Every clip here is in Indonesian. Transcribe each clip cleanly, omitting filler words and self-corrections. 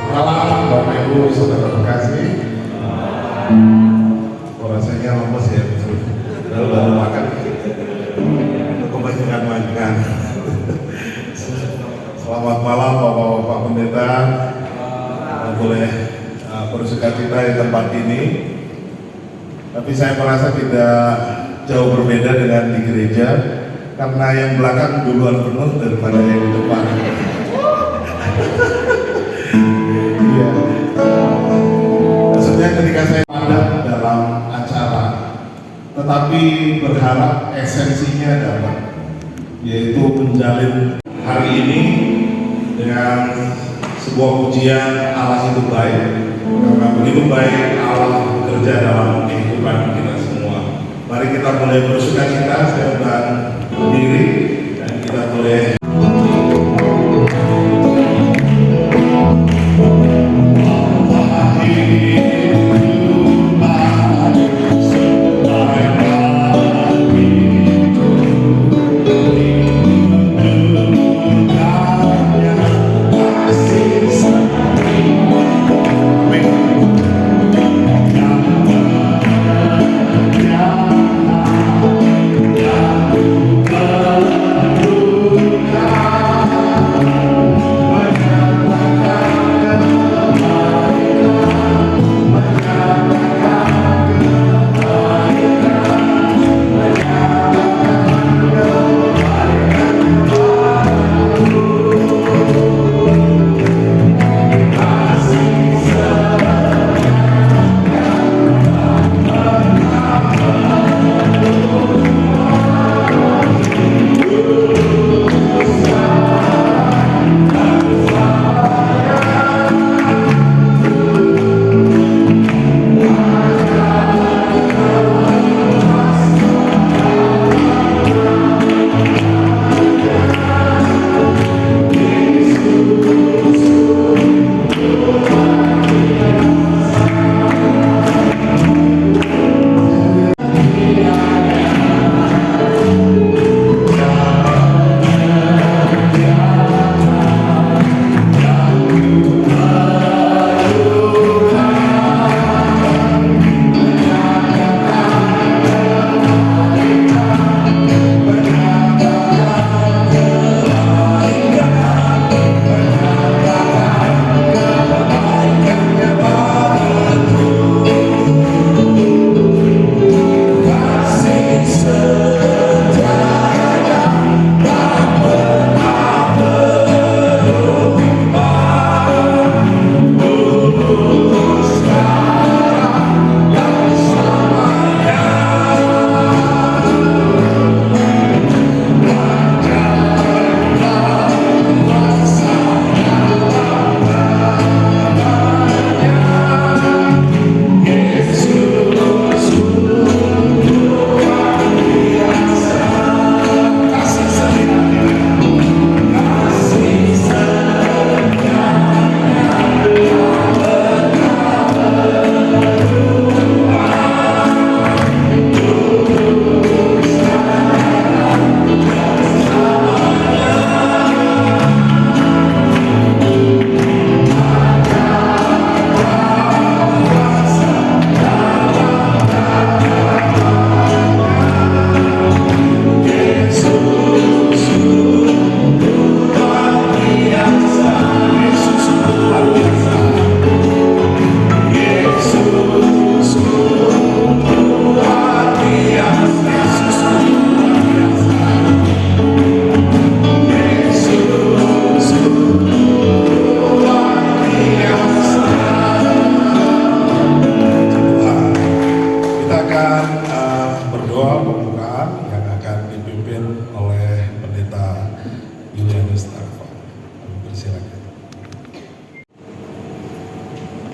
Malam Bapak Ibu saudara terkasih. Rasanya lemes ya, baru makan kebanyakan makan. Selamat malam Bapak-Bapak Pendeta, boleh bersukacita di tempat ini. Tapi saya merasa tidak jauh berbeda dengan di gereja, karena yang belakang duluan penuh daripada yang di depan. Iya. Maksudnya ketika saya padat dalam acara, tetapi berharap esensinya dapat, yaitu menjalin hari ini dengan sebuah pujian Allah itu baik, karena begitu baik Allah bekerja dalam kehidupan kita semua. Mari kita mulai bersukacita, saya undang berdiri dan kita boleh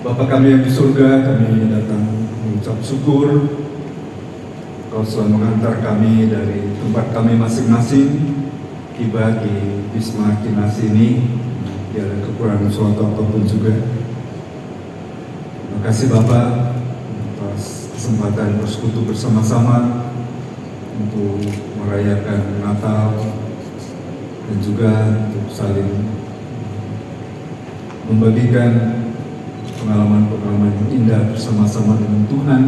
Bapa kami yang di surga, kami datang mengucap syukur Kau telah mengantar kami dari tempat kami masing-masing tiba di Wisma Kinas ini. Tidak ada kekurangan suatu apapun juga. Terima kasih Bapak atas kesempatan bersekutu bersama-sama untuk merayakan Natal dan juga untuk saling membagikan pengalaman-pengalaman yang indah bersama-sama dengan Tuhan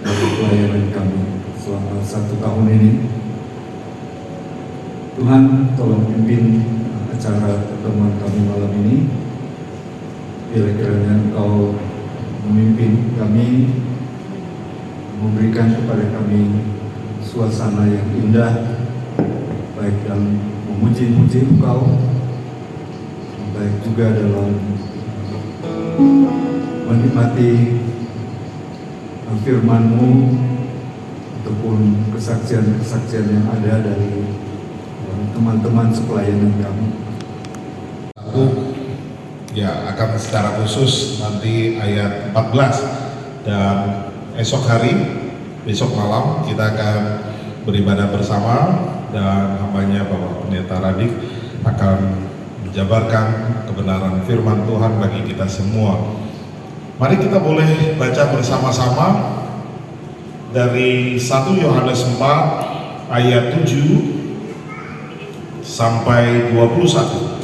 dalam pelayanan kami selama 1 tahun ini. Tuhan tolong pimpin acara pertemuan kami malam ini. Kira-kiranya Engkau memimpin kami, memberikan kepada kami suasana yang indah, baik dalam memuji-muji Engkau, baik juga dalam menikmati firman-Mu ataupun kesaksian-kesaksian yang ada dari teman-teman sepelayanan kami. Satu, ya akan secara khusus nanti ayat 14 dan esok hari, besok malam kita akan beribadah bersama dan hambanya Bapak Pendeta Radik akan menjabarkan kebenaran firman Tuhan bagi kita semua. Mari kita boleh baca bersama-sama dari 1 Yohanes 4 ayat 7 sampai 21.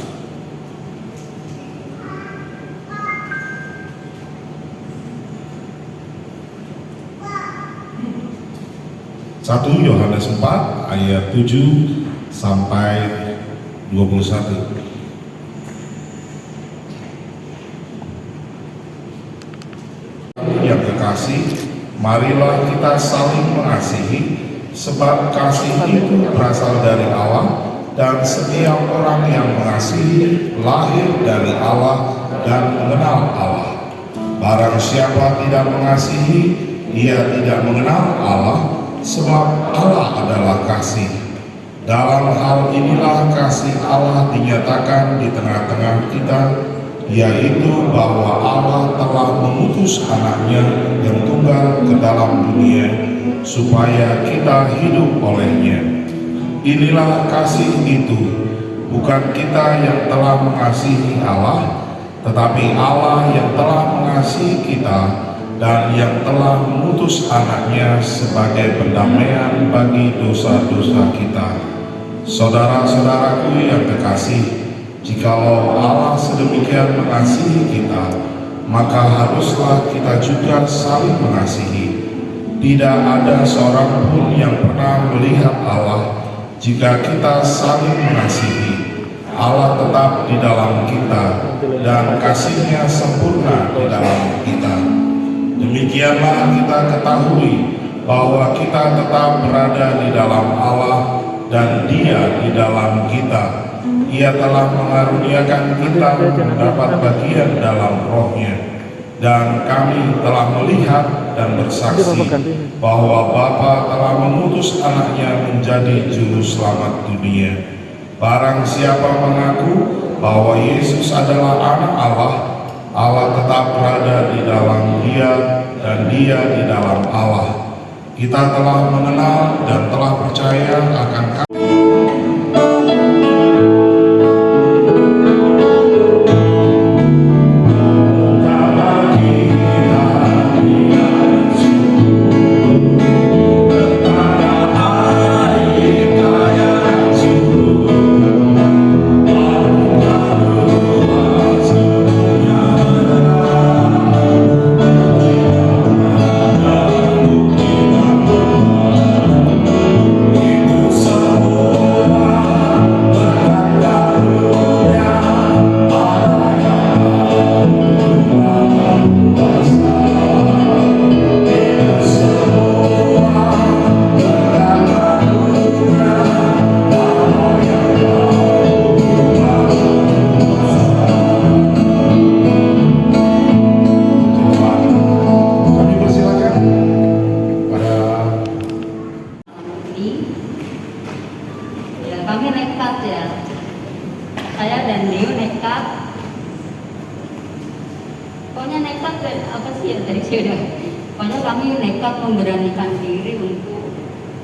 1 Yohanes 4 ayat 7 sampai 21. Yang kekasih, marilah kita saling mengasihi, sebab kasih itu berasal dari Allah, dan setiap orang yang mengasihi lahir dari Allah dan mengenal Allah. Barang siapa tidak mengasihi, ia tidak mengenal Allah, sebab Allah adalah kasih. Dalam hal inilah kasih Allah dinyatakan di tengah-tengah kita, yaitu bahwa Allah telah mengutus anaknya yang tunggal ke dalam dunia, supaya kita hidup olehnya. Inilah kasih itu, bukan kita yang telah mengasihi Allah, tetapi Allah yang telah mengasihi kita dan yang telah mengutus anaknya sebagai pendamaian bagi dosa-dosa kita. Saudara-saudaraku yang kekasih, jikalau Allah sedemikian mengasihi kita, maka haruslah kita juga saling mengasihi. Tidak ada seorang pun yang pernah melihat Allah. Jika kita saling mengasihi, Allah tetap di dalam kita dan kasih-Nya sempurna di dalam kita. Demikianlah kita ketahui bahwa kita tetap berada di dalam Allah dan Dia di dalam kita. Ia telah mengaruniakan kita mendapat bagian dalam Roh-Nya, dan kami telah melihat dan bersaksi bahwa Bapa telah mengutus anaknya menjadi juru selamat dunia. Barang siapa mengaku bahwa Yesus adalah anak Allah, Allah tetap berada di dalam Dia dan Dia di dalam Allah. Kita telah mengenal dan telah percaya akan Pokoknya kami nekat memberanikan diri untuk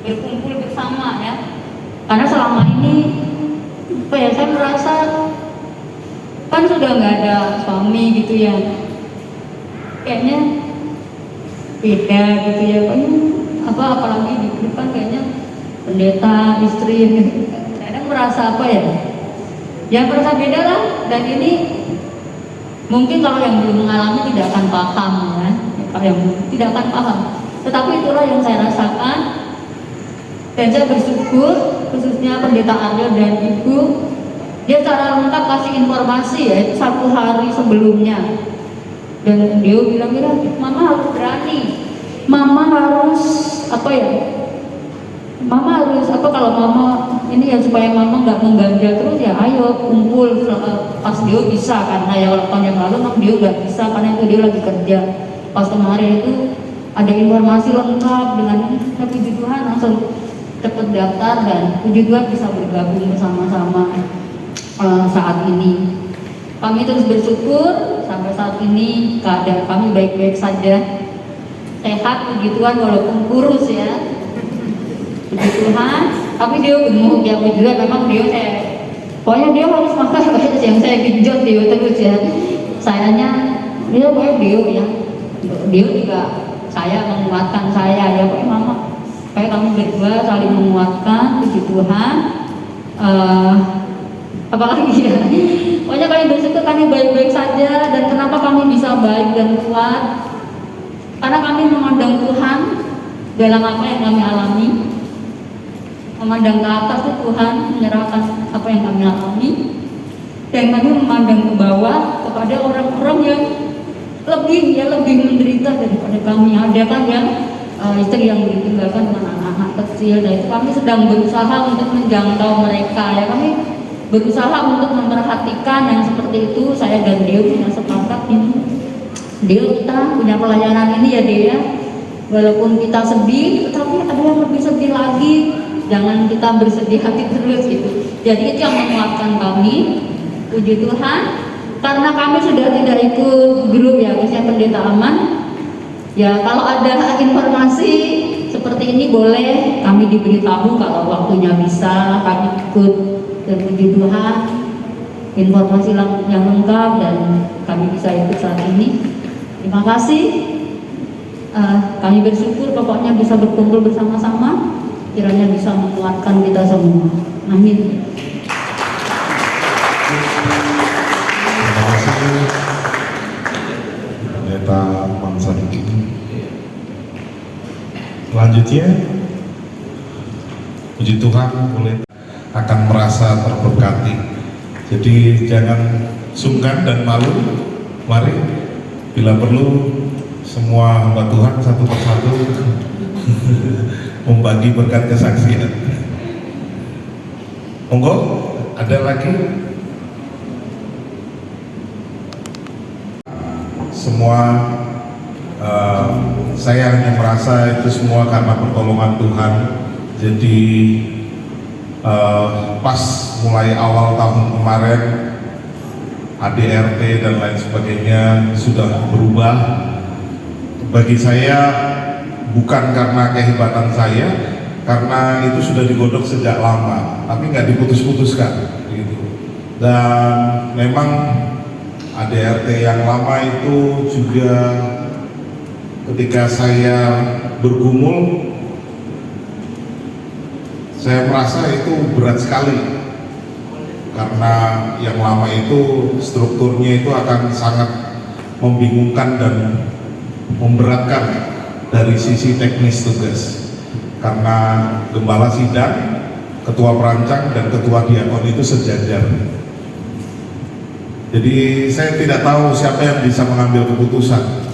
berkumpul bersama ya. Karena selama ini saya merasa kan sudah nggak ada suami gitu ya. Kayaknya beda gitu ya. Apalagi di depan kayaknya pendeta, istri gitu. Kadang merasa apa ya? Ya merasa beda lah, dan ini Mungkin kalau yang belum mengalami tidak akan paham ya, kalau yang belum tidak akan paham. Tetapi itulah yang saya rasakan, dan saya bersyukur khususnya Pendeta Aryo dan Ibu, dia secara lengkap kasih informasi ya, itu 1 hari sebelumnya. Dan dia bilang, Mama harus berani, Mama harus Mama harus kalau Mama ini ya supaya Mama nggak mengganja terus ya ayo kumpul. Pas dia bisa, karena ya tahun yang lalu memang dia nggak bisa karena itu dia lagi kerja. Pas kemarin itu ada informasi lengkap dengan puji Tuhan langsung cepet daftar dan puji Tuhan bisa bergabung bersama-sama saat ini. Kami terus bersyukur sampai saat ini keadaan kami baik-baik saja, sehat puji Tuhan walaupun kurus ya, puji Tuhan. Tapi dia gemuk ya puji Tuhan, memang dia pokoknya dia harus makan yang saya genjot dia terus ya. Sayanya dia pokoknya dia juga saya menguatkan saya ya, pokoknya Mama kayak kami berdua saling menguatkan puji Tuhan. Apalagi ya, pokoknya kami bersyukur kami baik-baik saja. Dan kenapa kami bisa baik dan kuat? Karena kami memandang Tuhan dalam apa yang kami alami. Memandang ke atas itu Tuhan menyerahkan apa yang kami alami, dan kami memandang ke bawah kepada orang-orang yang lebih menderita daripada kami. Ada kan yang istri yang ditinggalkan dengan anak-anak kecil, dan itu kami sedang berusaha untuk menjangkau mereka ya. Kami berusaha untuk memperhatikan yang seperti itu. Saya dan Dio punya sepakat ini, Dio kita punya pelayanan ini ya Dia, walaupun kita sedih tapi ada yang lebih sedih lagi, jangan kita bersedih hati terus gitu. Jadi itu yang menguatkan kami, puji Tuhan. Karena kami sudah tidak ikut grup ya, misalnya Pendeta Aman ya, kalau ada informasi seperti ini boleh kami diberitahu kalau waktunya bisa kami ikut. Dan puji Tuhan informasi yang lengkap dan kami bisa ikut saat ini. Terima kasih. Kami bersyukur pokoknya bisa berkumpul bersama-sama, kiranya bisa menguatkan kita semua. Amin. Terima kasih Pendeta Mansan. Selanjutnya puji Tuhan boleh akan merasa terberkati. Jadi jangan sungkan dan malu. Mari bila perlu semua hamba Tuhan satu persatu membagi berkat kesaksian. Monggo, ada lagi? Semua saya hanya merasa itu semua karena pertolongan Tuhan. Jadi pas mulai awal tahun kemarin ADRT dan lain sebagainya sudah berubah. Bagi saya bukan karena kehebatan saya, karena itu sudah digodok sejak lama, tapi nggak diputus-putuskan gitu. Dan memang ADRT yang lama itu juga ketika saya bergumul, saya merasa itu berat sekali, karena yang lama itu strukturnya itu akan sangat membingungkan dan memberatkan dari sisi teknis tugas, karena gembala sidang, ketua perancang dan ketua diakon itu sejajar. Jadi saya tidak tahu siapa yang bisa mengambil keputusan,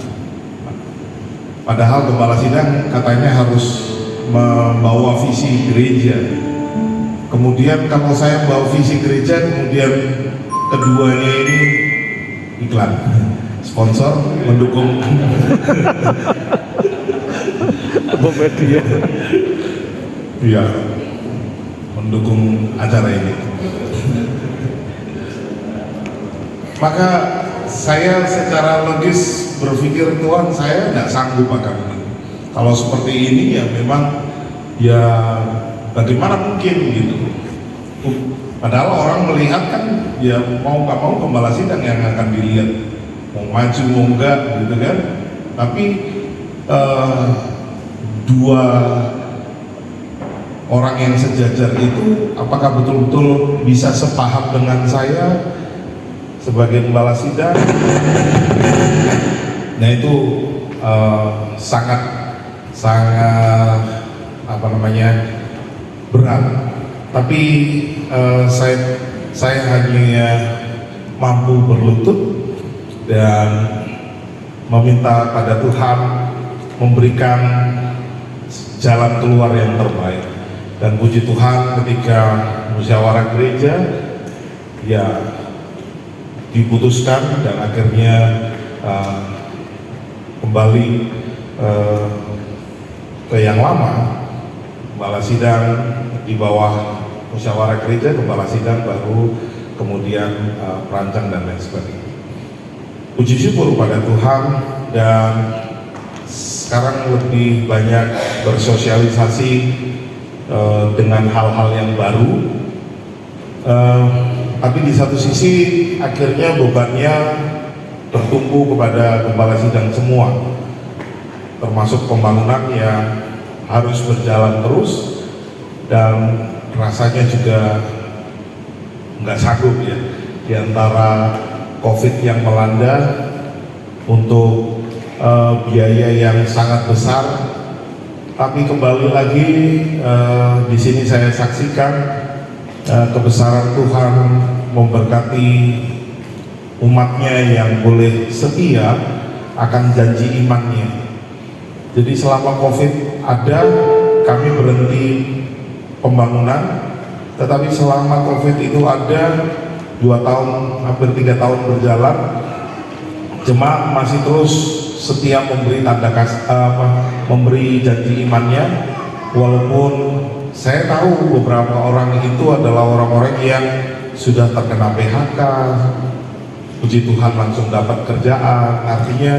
padahal gembala sidang katanya harus membawa visi gereja. Kemudian kalau saya bawa visi gereja, kemudian keduanya ini iklan, sponsor mendukung media, iya, mendukung acara ini. Maka saya secara logis berpikir, Tuhan, saya tidak sanggup akan kalau seperti ini ya, memang ya bagaimana mungkin gitu. Padahal orang melihat kan ya mau nggak mau gembala sidang yang akan dilihat, mau maju mau enggak gitu kan. Tapi dua orang yang sejajar itu apakah betul-betul bisa sepaham dengan saya? sebagai gembala sidang. Nah itu sangat berat. Tapi saya hanya mampu berlutut dan meminta pada Tuhan memberikan jalan keluar yang terbaik. Dan puji Tuhan ketika musyawarah gereja ya diputuskan dan akhirnya kembali ke yang lama, gembala sidang di bawah musyawarah gereja, gembala sidang baru kemudian perancang dan lain sebagainya. Puji syukur pada Tuhan, dan sekarang lebih banyak bersosialisasi dengan hal-hal yang baru. Tapi di satu sisi akhirnya bebannya bertumpu kepada gembala sidang semua, termasuk pembangunan yang harus berjalan terus, dan rasanya juga nggak sanggup ya di antara COVID yang melanda untuk biaya yang sangat besar. Tapi kembali lagi di sini saya saksikan kebesaran Tuhan memberkati umatnya yang boleh setia akan janji imannya. Jadi selama COVID ada, kami berhenti pembangunan, tetapi selama COVID itu ada 2 tahun, hampir 3 tahun berjalan, jemaat masih terus setia memberi memberi janji imannya, walaupun saya tahu beberapa orang itu adalah orang-orang yang sudah terkena PHK. Puji Tuhan langsung dapat kerjaan, artinya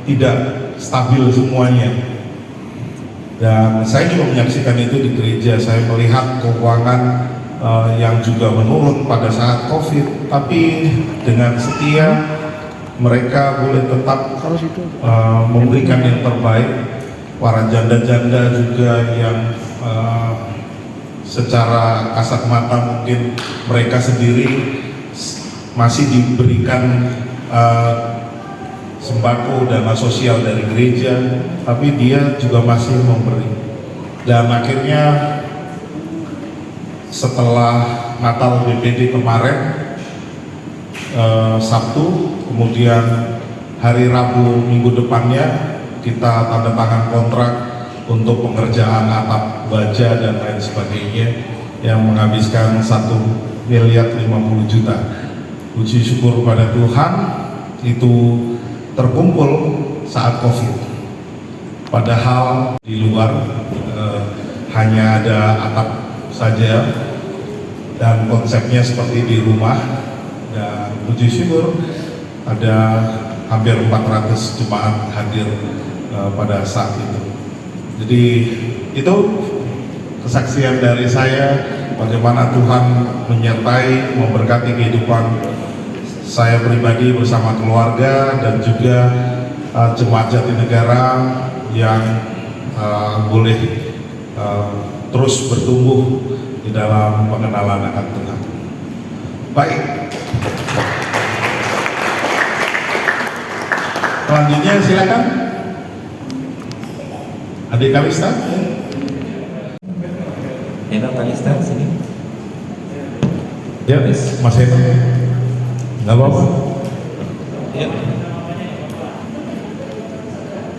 tidak stabil semuanya. Dan saya juga menyaksikan itu di gereja. Saya melihat keuangan yang juga menurun pada saat COVID, tapi dengan setia mereka boleh tetap memberikan yang terbaik. Para janda-janda juga yang secara kasat mata mungkin mereka sendiri masih diberikan sembako, dana sosial dari gereja, tapi dia juga masih memberi. Dan akhirnya setelah Natal BPD kemarin, Sabtu, kemudian hari Rabu minggu depannya kita tanda tangan kontrak untuk pengerjaan atap baja dan lain sebagainya yang menghabiskan 1,50 miliar. Puji syukur pada Tuhan, itu terkumpul saat COVID. Padahal di luar hanya ada atap saja dan konsepnya seperti di rumah. Dan puji syukur ada hampir 400 jemaat hadir pada saat itu. Jadi itu kesaksian dari saya bagaimana Tuhan menyertai, memberkati kehidupan saya pribadi bersama keluarga dan juga jemaat Jatinegara yang boleh terus bertumbuh di dalam pengenalan akan Tuhan. Baik. Selanjutnya silakan Adik Kalista. Eno Kalista sini. Ya, Mas Eno. Nggak apa-apa. Ya.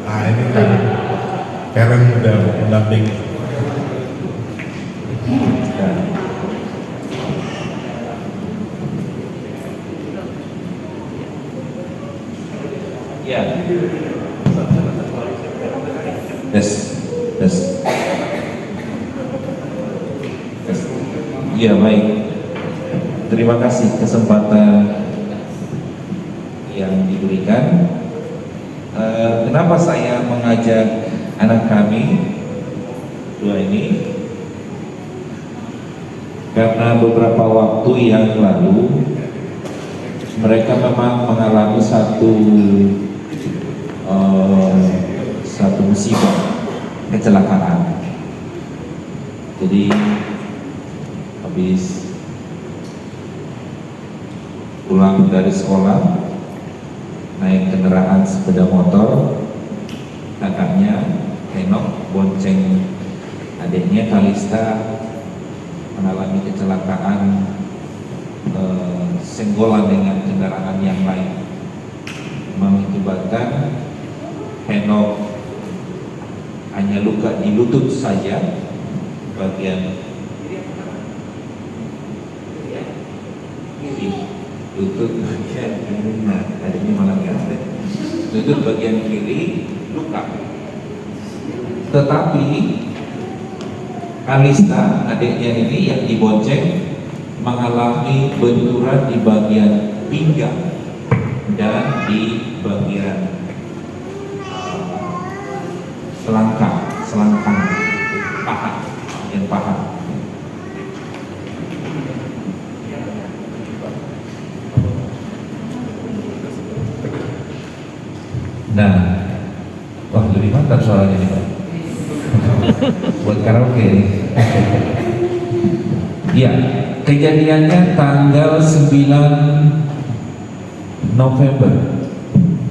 Nah ini kan Karen udah mendamping. Ya. Tes. Ya, baik. Terima kasih kesempatan yang diberikan. Kenapa saya mengajak anak kami dua ini? Karena beberapa waktu yang lalu mereka memang mengalami satu musibah, kecelakaan. Jadi habis sekolah, naik kendaraan sepeda motor, kakaknya Henok bonceng adiknya Kalista mengalami kecelakaan senggolan dengan kendaraan yang lain, mengakibatkan Henok hanya luka di lutut saja, bagian kiri, lutut bagian kiri, nah tadi ini malah nggak, lutut bagian kiri luka. Tetapi Kalista adiknya ini yang dibonceng mengalami benturan di bagian pinggang dan di bagian selangkang paha, bagian paha. Nah, wah lebih mantap suaranya nih Pak. Buat karaoke nih. Ya, kejadiannya tanggal 9 November.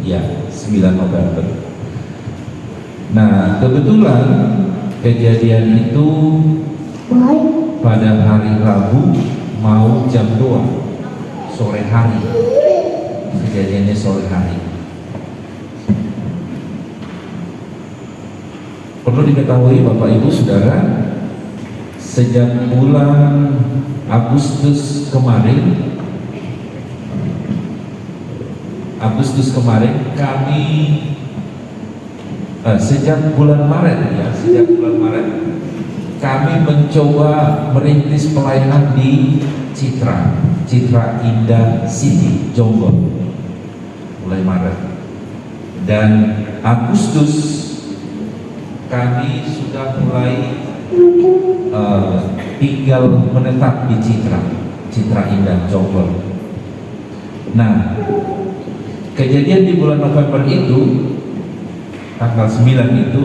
Ya, 9 November. Nah, kebetulan kejadian itu pada hari Rabu mau jam 2 sore hari. Kejadiannya sore hari. Perlu diketahui Bapak Ibu Saudara, sejak bulan Agustus kami sejak bulan Maret kami mencoba merintis pelayanan di Citra Indah City Jombang mulai Maret, dan Agustus kami sudah mulai tinggal menetap di Citra Indah Jombang. Nah, kejadian di bulan November itu tanggal 9 itu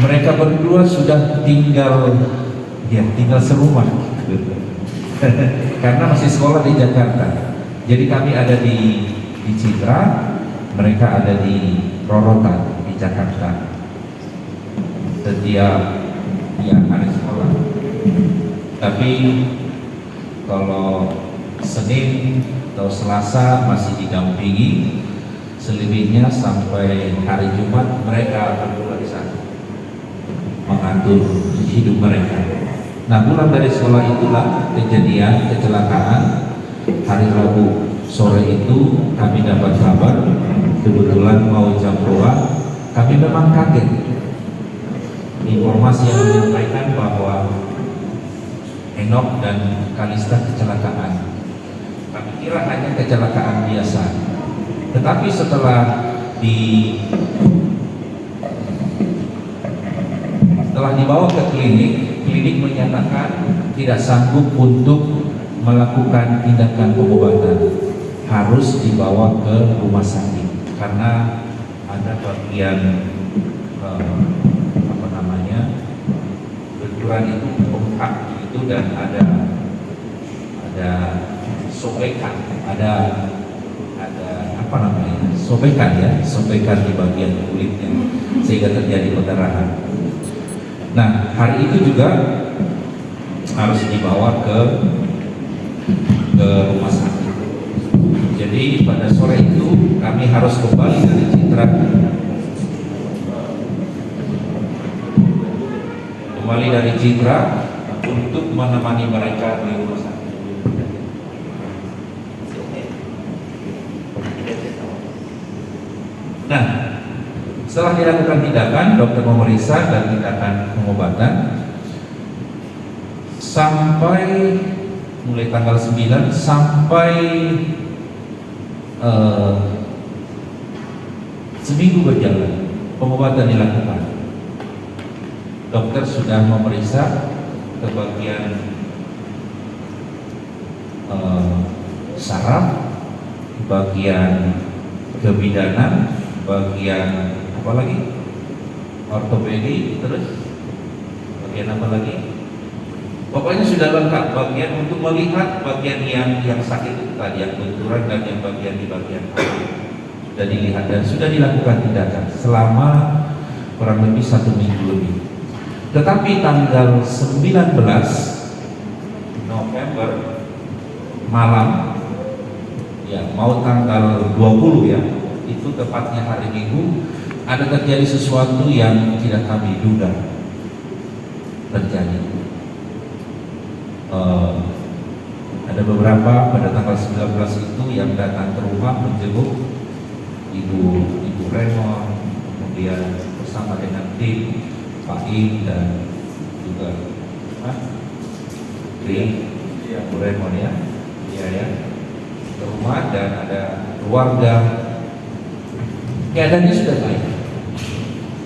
mereka berdua sudah tinggal serumah karena masih sekolah di Jakarta. Jadi kami ada di Citra, mereka ada di Rorotan di Jakarta. Setiap hari sekolah. Tapi kalau Senin atau Selasa masih didampingi, selebihnya sampai hari Jumat mereka berdua di sana mengatur hidup mereka. Nah, pulang dari sekolah itulah kejadian kecelakaan hari Rabu sore itu. Kami dapat kabar, kebetulan mau jam 2, kami memang kaget. Informasi yang menyampaikan bahwa Henok dan Kalista kecelakaan. Kami kira hanya kecelakaan biasa. Tetapi setelah dibawa ke klinik menyatakan tidak sanggup untuk melakukan tindakan pengobatan, harus dibawa ke rumah sakit karena ada bagian benturan itu bengkak itu, dan ada sobekan, ada sobekan di bagian kulitnya sehingga terjadi pendarahan. Nah, hari itu juga harus dibawa ke rumah sakit. Jadi pada sore itu kami harus kembali dari Citra untuk menemani mereka di rumah sakit. Nah, setelah dilakukan tindakan, dokter memeriksa dan tindakan pengobatan sampai mulai tanggal 9 sampai seminggu berjalan pengobatan dilakukan. Dokter sudah memeriksa ke bagian saraf, bagian kebidanan, bagian apa lagi? Ortopedi, terus bagian apa lagi? Pokoknya sudah lengkap bagian untuk melihat bagian yang sakit itu tadi, yang benturan dan yang bagian di bagian sudah dilihat dan sudah dilakukan tindakan selama kurang lebih 1 minggu lebih. Tetapi tanggal 19 November malam, ya mau tanggal 20 ya, itu tepatnya hari Minggu, ada terjadi sesuatu yang tidak kami duga terjadi. Ada beberapa pada tanggal 19 itu yang datang ke rumah menjenguk Ibu Raymond, kemudian bersama dengan tim Pak Im dan juga Bu Raymond ya, ke rumah dan ada keluarga. Keadaannya sudah baik,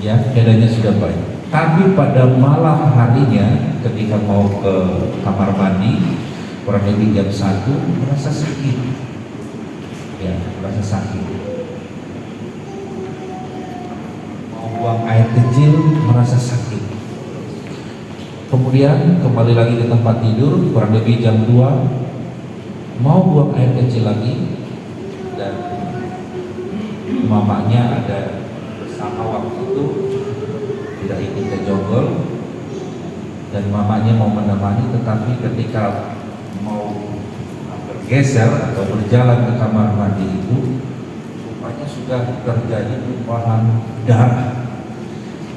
ya keadaannya sudah baik. Tapi pada malam harinya ketika mau ke kamar mandi kurang lebih jam 1 merasa sakit, ya merasa sakit. Mau buang air kecil merasa sakit. Kemudian kembali lagi ke tempat tidur kurang lebih jam 2 mau buang air kecil lagi dan mamanya ada bersama waktu itu tidak ikut ke jonggol dan mamanya mau menemani, tetapi ketika mau bergeser atau berjalan ke kamar mandi itu rupanya sudah terjadi tumpahan darah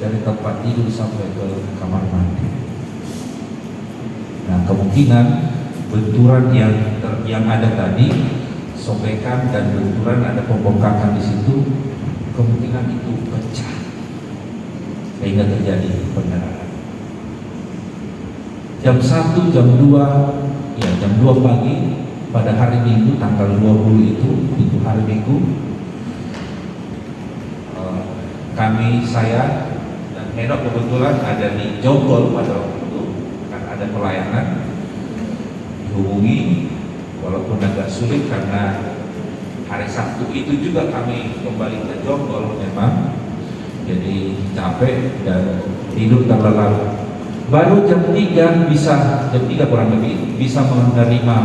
dari tempat tidur sampai ke kamar mandi. Nah kemungkinan benturan yang ada tadi, sobekan dan benturan ada pembengkakan di situ, kemungkinan itu pecah sehingga terjadi pendarahan. Jam 1, jam 2, ya jam 2 pagi pada hari Minggu tanggal 20 itu hari Minggu, saya dan Henok kebetulan ada di Jonggol pada waktu itu, kan ada pelayanan, dihubungi walaupun agak sulit karena hari Sabtu itu juga kami kembali ke Jonggol memang, jadi capek dan tidur terlelap. Baru jam 3 kurang lebih bisa menerima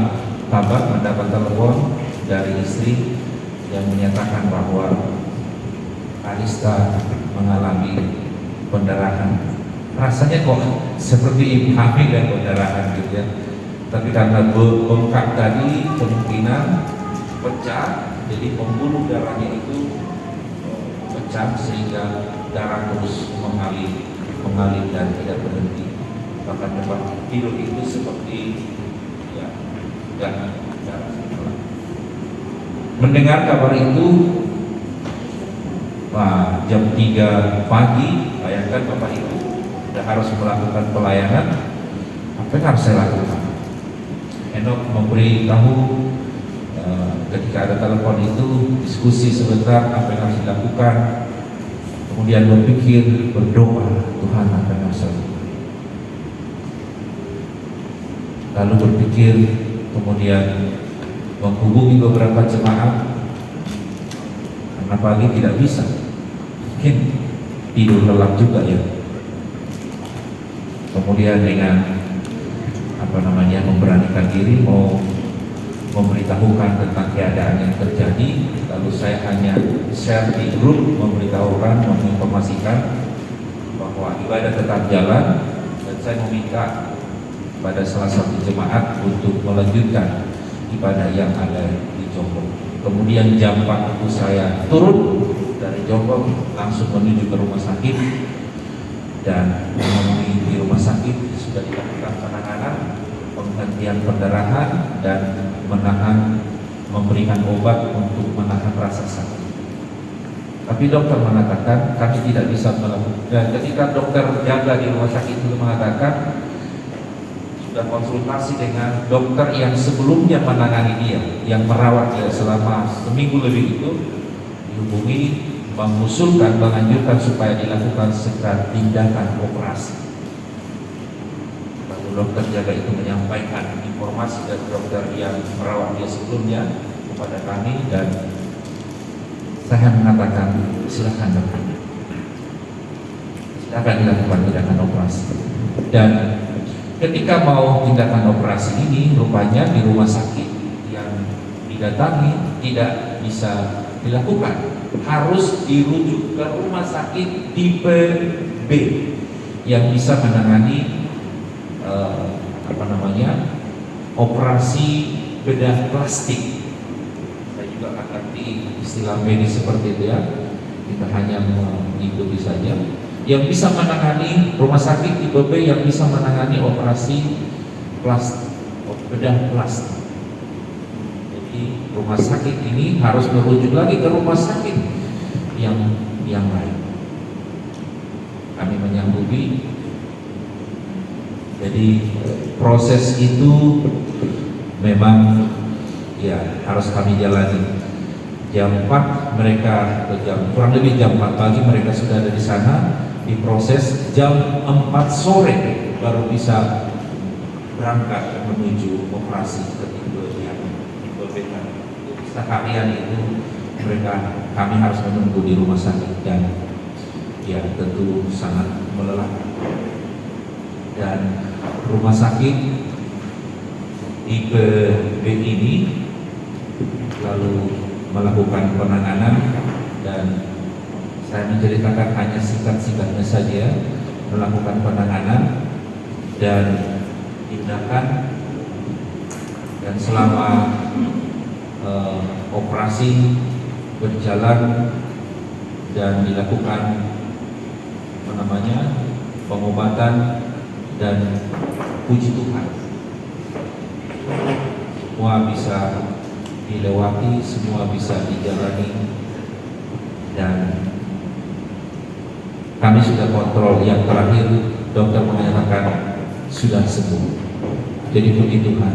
kabar, mendapat telepon dari istri yang menyatakan bahwa Arista mengalami pendarahan. Rasanya kok seperti ibu hamil dan pendarahan gitu ya. Tapi karena bengkak tadi kemungkinan pecah, jadi pembuluh darahnya itu pecah sehingga darah terus mengalir dan tidak berhenti. Bahkan tempat tidur itu seperti ya darah. Mendengar kabar itu jam 3 pagi, bayangkan Bapak Ibu sudah harus melakukan pelayanan. Apa yang harus saya lakukan? Henok memberitahu ketika ada telepon itu, diskusi sebentar apa yang harus dilakukan, kemudian berpikir, berdoa, Tuhan akan masalah. Lalu berpikir, kemudian menghubungi beberapa jemaat, karena pagi tidak bisa, mungkin tidur lelap juga ya. Kemudian dengan memberanikan diri mau memberitahukan tentang keadaan yang terjadi. Lalu saya hanya share di grup, memberitahukan, menginformasikan bahwa ibadah tetap jalan, dan saya meminta pada salah satu jemaat untuk melanjutkan ibadah yang ada di Jonggol. Kemudian jam 4 itu saya turun dari Jonggol langsung menuju ke rumah sakit, dan menemui di rumah sakit sudah dilakukan penanganan, penghentian pendarahan dan memberikan obat untuk menahan rasa sakit. Tapi dokter mengatakan kami tidak bisa melakukan. Dan ketika dokter jaga di rumah sakit itu mengatakan sudah konsultasi dengan dokter yang sebelumnya menangani dia, yang merawat dia selama seminggu lebih itu, dihubungi, mengusulkan, menganjurkan supaya dilakukan segera tindakan operasi. Lalu dokter jaga itu menyampaikan informasi dari dokter yang merawat dia sebelumnya kepada kami, dan saya mengatakan silakan dokter, silakan dilakukan tindakan operasi. Dan ketika mau tindakan operasi ini, rupanya di rumah sakit yang didatangi tidak bisa dilakukan, harus dirujuk ke rumah sakit tipe B yang bisa menangani operasi bedah plastik. Saya juga nggak ngerti istilah medis seperti itu ya, kita hanya mengikuti saja. Yang bisa menangani rumah sakit tipe B yang bisa menangani operasi bedah plastik. Jadi rumah sakit ini harus merujuk lagi ke rumah sakit yang lain. Kami menyanggupi. Jadi proses itu memang ya harus kami jalani. Jam 4 mereka, kurang lebih jam 4 pagi mereka sudah ada di sana. Diproses jam 4 sore baru bisa berangkat menuju operasi ke tipe B. Seharian itu kami harus menunggu di rumah sakit dan ya tentu sangat melelahkan. Dan rumah sakit tipe B ini lalu melakukan penanganan, dan saya menceritakan hanya singkat-singkatnya saja, melakukan penanganan dan tindakan, dan selama operasi berjalan dan dilakukan pengobatan, dan puji Tuhan semua bisa dilewati, semua bisa dijalani, dan kami sudah kontrol. Yang terakhir dokter mengatakan sudah sembuh. Jadi puji Tuhan.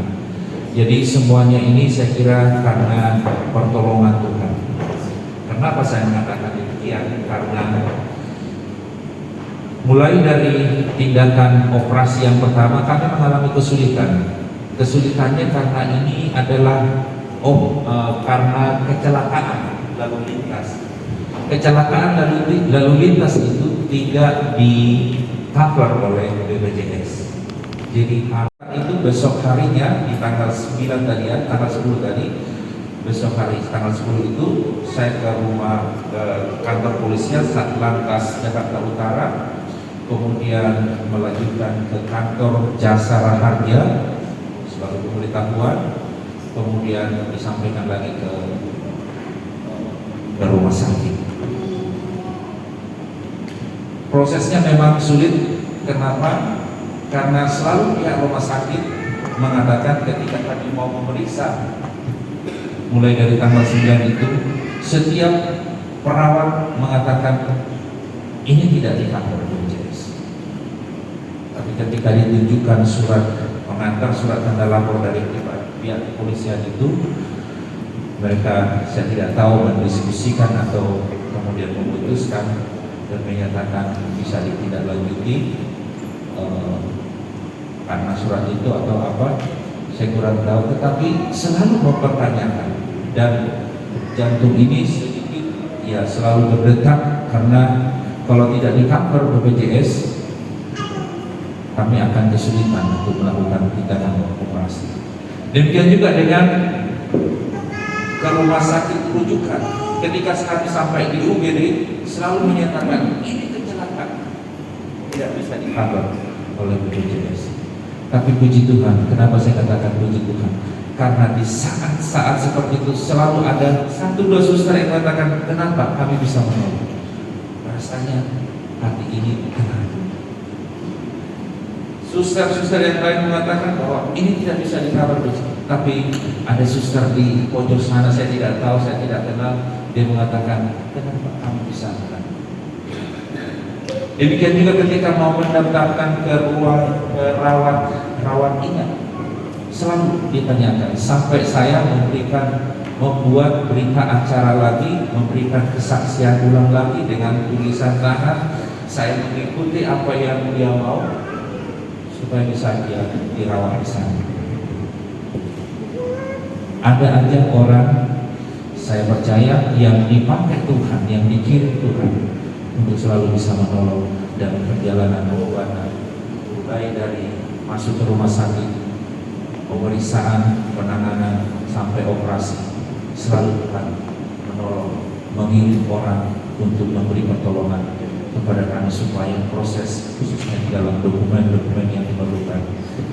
Jadi semuanya ini saya kira karena pertolongan Tuhan. Kenapa saya mengatakan demikian? Karena mulai dari tindakan operasi yang pertama kami mengalami kesulitan. Kesulitannya karena ini adalah karena kecelakaan lalu lintas. Kecelakaan lalu lintas itu tidak di-cover oleh BPJS. Jadi itu besok harinya di tanggal 9 tadi ya, tanggal 10 tadi, besok hari tanggal 10 itu saya ke kantor polisian Satlantas Jakarta Utara, kemudian melanjutkan ke kantor Jasa Raharja sebagai pemberitahuan, kemudian disampaikan lagi ke rumah sakit. Prosesnya memang sulit. Kenapa? Karena selalu pihak rumah sakit mengatakan ketika kami mau memeriksa mulai dari tanggal 9 itu, setiap perawat mengatakan ini tidak di-cover BPJS. Tapi ketika ditunjukkan surat pengantar, surat tanda lapor dari pihak kepolisian itu, mereka, saya tidak tahu, mendiskusikan atau kemudian memutuskan dan menyatakan bisa ditindaklanjuti karena surat itu atau apa, saya kurang tahu. Tetapi selalu mempertanyakan, dan jantung ini sedikit ya selalu berdetak, karena kalau tidak di-cover BPJS kami akan kesulitan untuk melakukan tindakan operasi. Demikian juga dengan ke rumah sakit rujukan. Ketika kami sampai di UGD selalu menyatakan ini kecelakaan, tidak bisa di-cover oleh BPJS. Tapi puji Tuhan, kenapa saya katakan puji Tuhan? Karena di saat-saat seperti itu selalu ada 1-2 suster yang mengatakan, kenapa kami bisa menolong? Rasanya hati ini tenang. Suster-suster yang lain mengatakan bahwa ini tidak bisa di-cover, tapi ada suster di pojok sana, saya tidak tahu, saya tidak kenal, dia mengatakan, kenapa kamu bisa menolong? Demikian juga ketika mau mendaftarkan ke ruang rawat inap, selalu ditanyakan, sampai saya membuat berita acara lagi, memberikan kesaksian ulang lagi dengan tulisan tangan, saya mengikuti apa yang dia mau supaya bisa dia dirawat di sana. Ada aja orang, saya percaya, yang dipakai Tuhan, yang dikirim Tuhan untuk selalu bisa menolong dalam perjalanan pengobatan, mulai dari masuk ke rumah sakit, pemeriksaan, penanganan, sampai operasi, selalu Tuhan menolong, mengirim orang untuk memberi pertolongan kepada kami supaya proses khususnya di dalam dokumen-dokumen yang diperlukan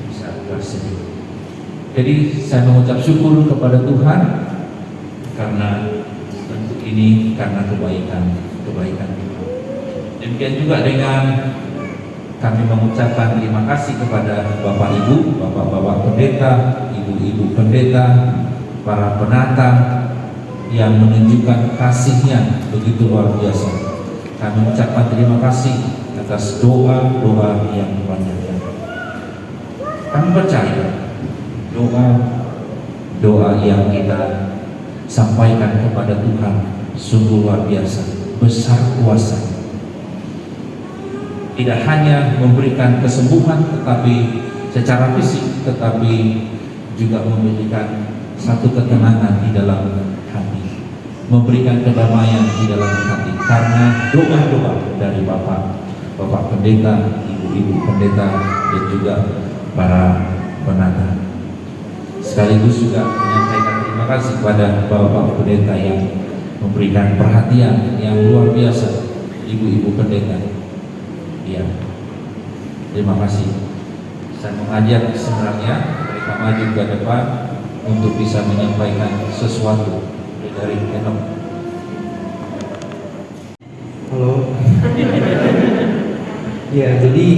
bisa tersedia. Jadi saya mengucap syukur kepada Tuhan karena tentu ini karena kebaikan Tuhan. Demikian juga dengan kami mengucapkan terima kasih kepada Bapak Ibu, Bapak-bapak pendeta, Ibu-ibu pendeta, para penata yang menunjukkan kasihnya begitu luar biasa. Kami mengucapkan terima kasih atas doa-doa yang dipanjatkan. Kami percaya doa yang kita sampaikan kepada Tuhan sungguh luar biasa, besar kuasa. Tidak hanya memberikan kesembuhan tetapi secara fisik, tetapi juga memberikan satu ketenangan di dalam hati, memberikan kedamaian di dalam hati karena doa-doa dari Bapak pendeta, Ibu-ibu pendeta, dan juga para penata. Sekaligus juga menyampaikan terima kasih kepada Bapak pendeta yang memberikan perhatian yang luar biasa, Ibu-ibu pendeta. Ya, terima kasih. Saya mengajak sebenarnya mereka maju ke depan untuk bisa menyampaikan sesuatu dari Enok. Halo. Ya, jadi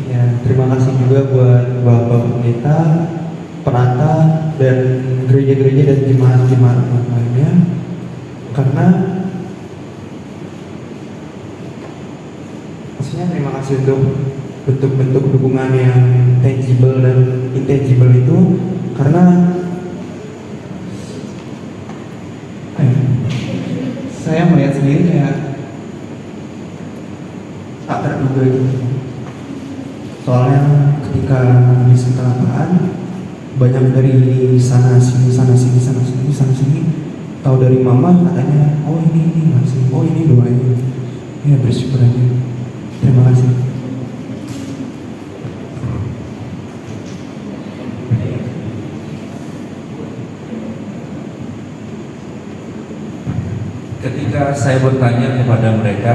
ya terima kasih juga buat Bapak Pendeta, penata, dan gereja-gereja dan jemaat-jemaat lainnya, karena maksudnya terima kasih untuk bentuk-bentuk dukungan yang tangible dan intangible itu, karena saya melihat sendiri kayak tak terduga gitu. Soalnya ketika di sekelamaan banyak dari sana sini tahu dari mama katanya, oh ini masih, oh ini doanya, ya bersyukur aja. Terima kasih. Ketika saya bertanya kepada mereka,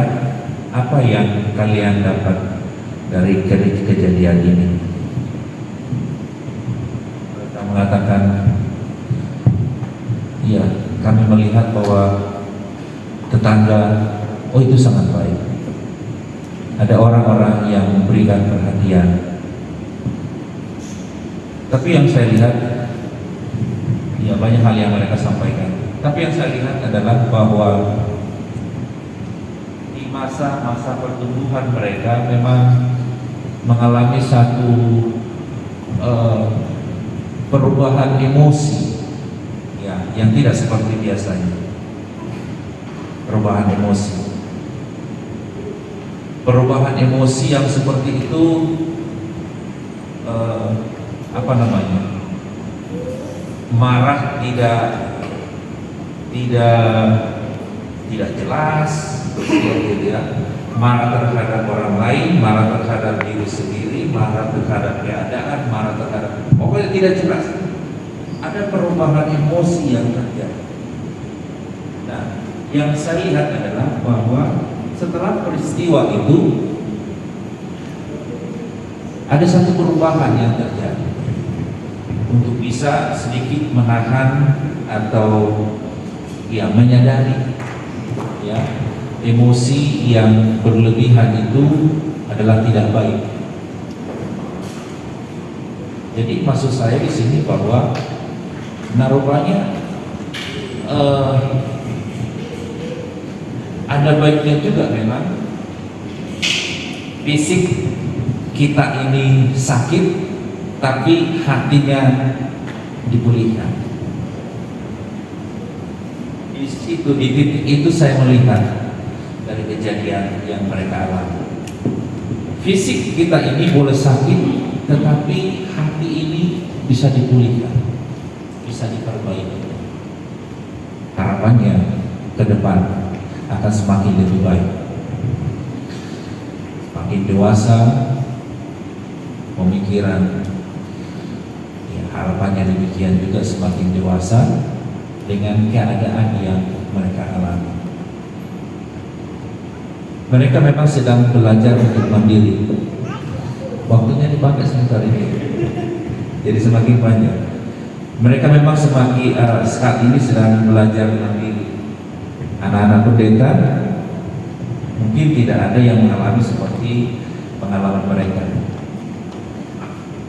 apa yang kalian dapat dari kejadian ini? Mereka mengatakan, ya, kami melihat bahwa tetangga, oh itu sangat baik. Ada orang-orang yang memberikan perhatian. Tapi yang saya lihat, ya banyak hal yang mereka sampaikan. Tapi yang saya lihat adalah bahwa di masa-masa pertumbuhan mereka memang mengalami satu perubahan emosi, ya, yang tidak seperti biasanya. Perubahan emosi yang seperti itu, marah tidak jelas, ya, marah terhadap orang lain, marah terhadap diri sendiri, marah terhadap keadaan, marah terhadap, pokoknya tidak jelas. Ada perubahan emosi yang terjadi. Nah, yang saya lihat adalah bahwa setelah peristiwa itu ada satu perubahan yang terjadi untuk bisa sedikit menahan atau ya menyadari ya emosi yang berlebihan itu adalah tidak baik. Jadi maksud saya di sini bahwa narobanya ada baiknya juga memang fisik kita ini sakit tapi hatinya dipulihkan. Di situ, di titik itu saya melihat dari kejadian yang mereka alami. Fisik kita ini boleh sakit, tetapi hati ini bisa dipulihkan, bisa diperbaiki. Harapannya ke depan akan semakin lebih baik, semakin dewasa, pemikiran. Ya, harapannya demikian juga semakin dewasa dengan keadaan yang mereka alami. Mereka memang sedang belajar untuk mandiri. Waktunya dipakai sebentar ini, jadi semakin banyak. Mereka memang semakin saat ini sedang belajar mandiri. Anak-anak pendeta mungkin tidak ada yang mengalami seperti pengalaman mereka.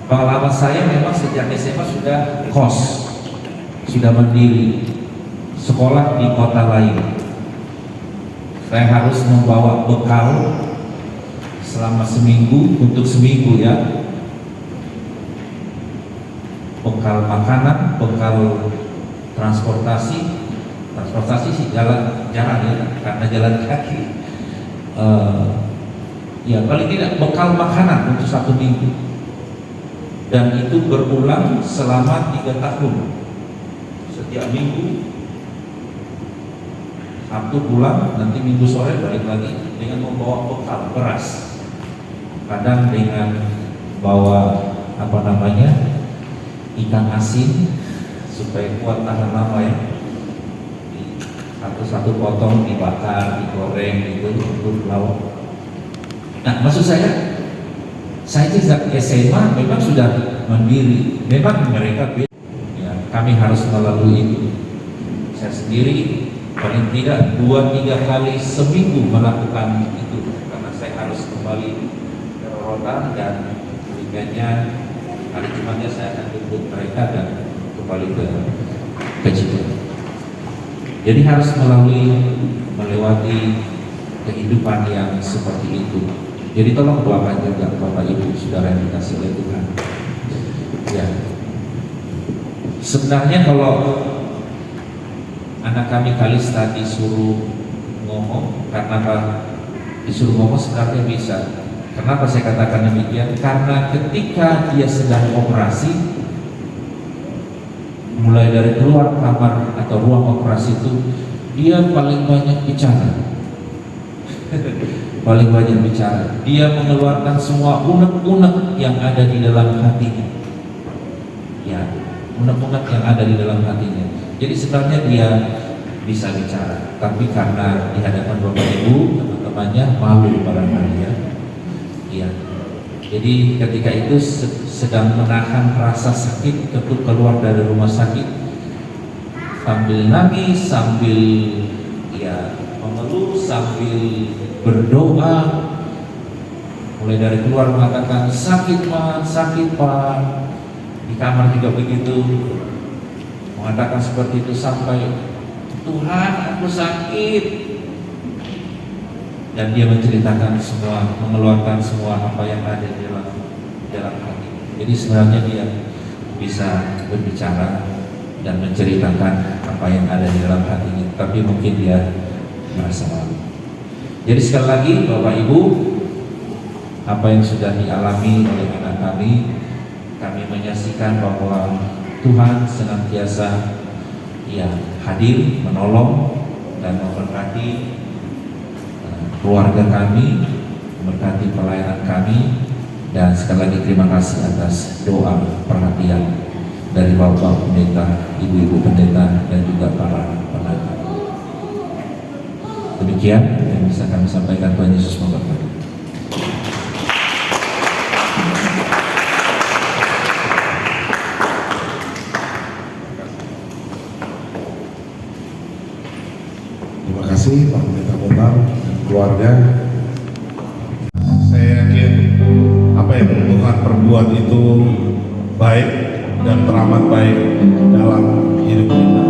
Pengalaman saya memang sejak SMA sudah kos, sudah mandiri, sekolah di kota lain. Saya harus membawa bekal selama seminggu, untuk seminggu ya, bekal makanan, bekal transportasi sih jarang ya, karena jalan kaki. Ya paling tidak bekal makanan untuk 1 minggu, dan itu berulang selama 3 tahun. Setiap minggu, Sabtu pulang, nanti Minggu sore balik lagi dengan membawa bekal beras, kadang dengan bawa ikan asin supaya kuat tahan lama ya. Satu-satu potong dibakar, digoreng gitu untuk lauk. Nah, maksud saya sejak SMA memang sudah mandiri. Memang mereka beda. Ya, kami harus melalui itu. Saya sendiri paling tidak 2-3 kali seminggu melakukan itu, karena saya harus kembali ke Rorotan, dan weekendnya hari Jumatnya saya akan jemput mereka dan kembali ke Cirebon. Jadi harus melewati kehidupan yang seperti itu. Jadi tolong doakan juga Bapak Ibu Saudara yang dikasih oleh Tuhan. Ya, sebenarnya kalau anak kami Kalista disuruh ngomong, karena disuruh ngomong sebenarnya bisa. Kenapa saya katakan demikian? Karena ketika dia sedang operasi, mulai dari keluar kamar atau ruang operasi itu, dia paling banyak bicara. Paling banyak bicara. Dia mengeluarkan semua unek-unek yang ada di dalam hatinya. Ya, unek-unek yang ada di dalam hatinya. Jadi sebenarnya dia bisa bicara, tapi karena di hadapan Bapak Ibu, teman-temannya malu barangkali ya. Iya. Jadi ketika itu sedang menahan rasa sakit, ketuk keluar dari rumah sakit sambil nangis, sambil ya mengeluh, sambil berdoa, mulai dari keluar mengatakan sakit pak, di kamar juga begitu, mengatakan seperti itu sampai Tuhan aku sakit, dan dia menceritakan semua, mengeluarkan semua apa yang ada di dalam hati. Jadi sebenarnya dia bisa berbicara dan menceritakan apa yang ada di dalam hatinya, tapi mungkin dia merasa malu. Jadi sekali lagi Bapak Ibu, apa yang sudah dialami oleh anak kami menyaksikan bahwa Tuhan senantiasa ya hadir, menolong dan memberkati keluarga kami, memberkati pelayanan kami. Dan sekali lagi terima kasih atas doa perhatian dari Bapak Pendeta, Ibu-ibu Pendeta, dan juga para penata. Demikian yang bisa kami sampaikan. Tuhan Yesus memberkati. Terima kasih Pak Pendeta Bonar dan keluarga. Saya yakin apa yang Tuhan perbuat itu baik dan teramat baik dalam hidup kita.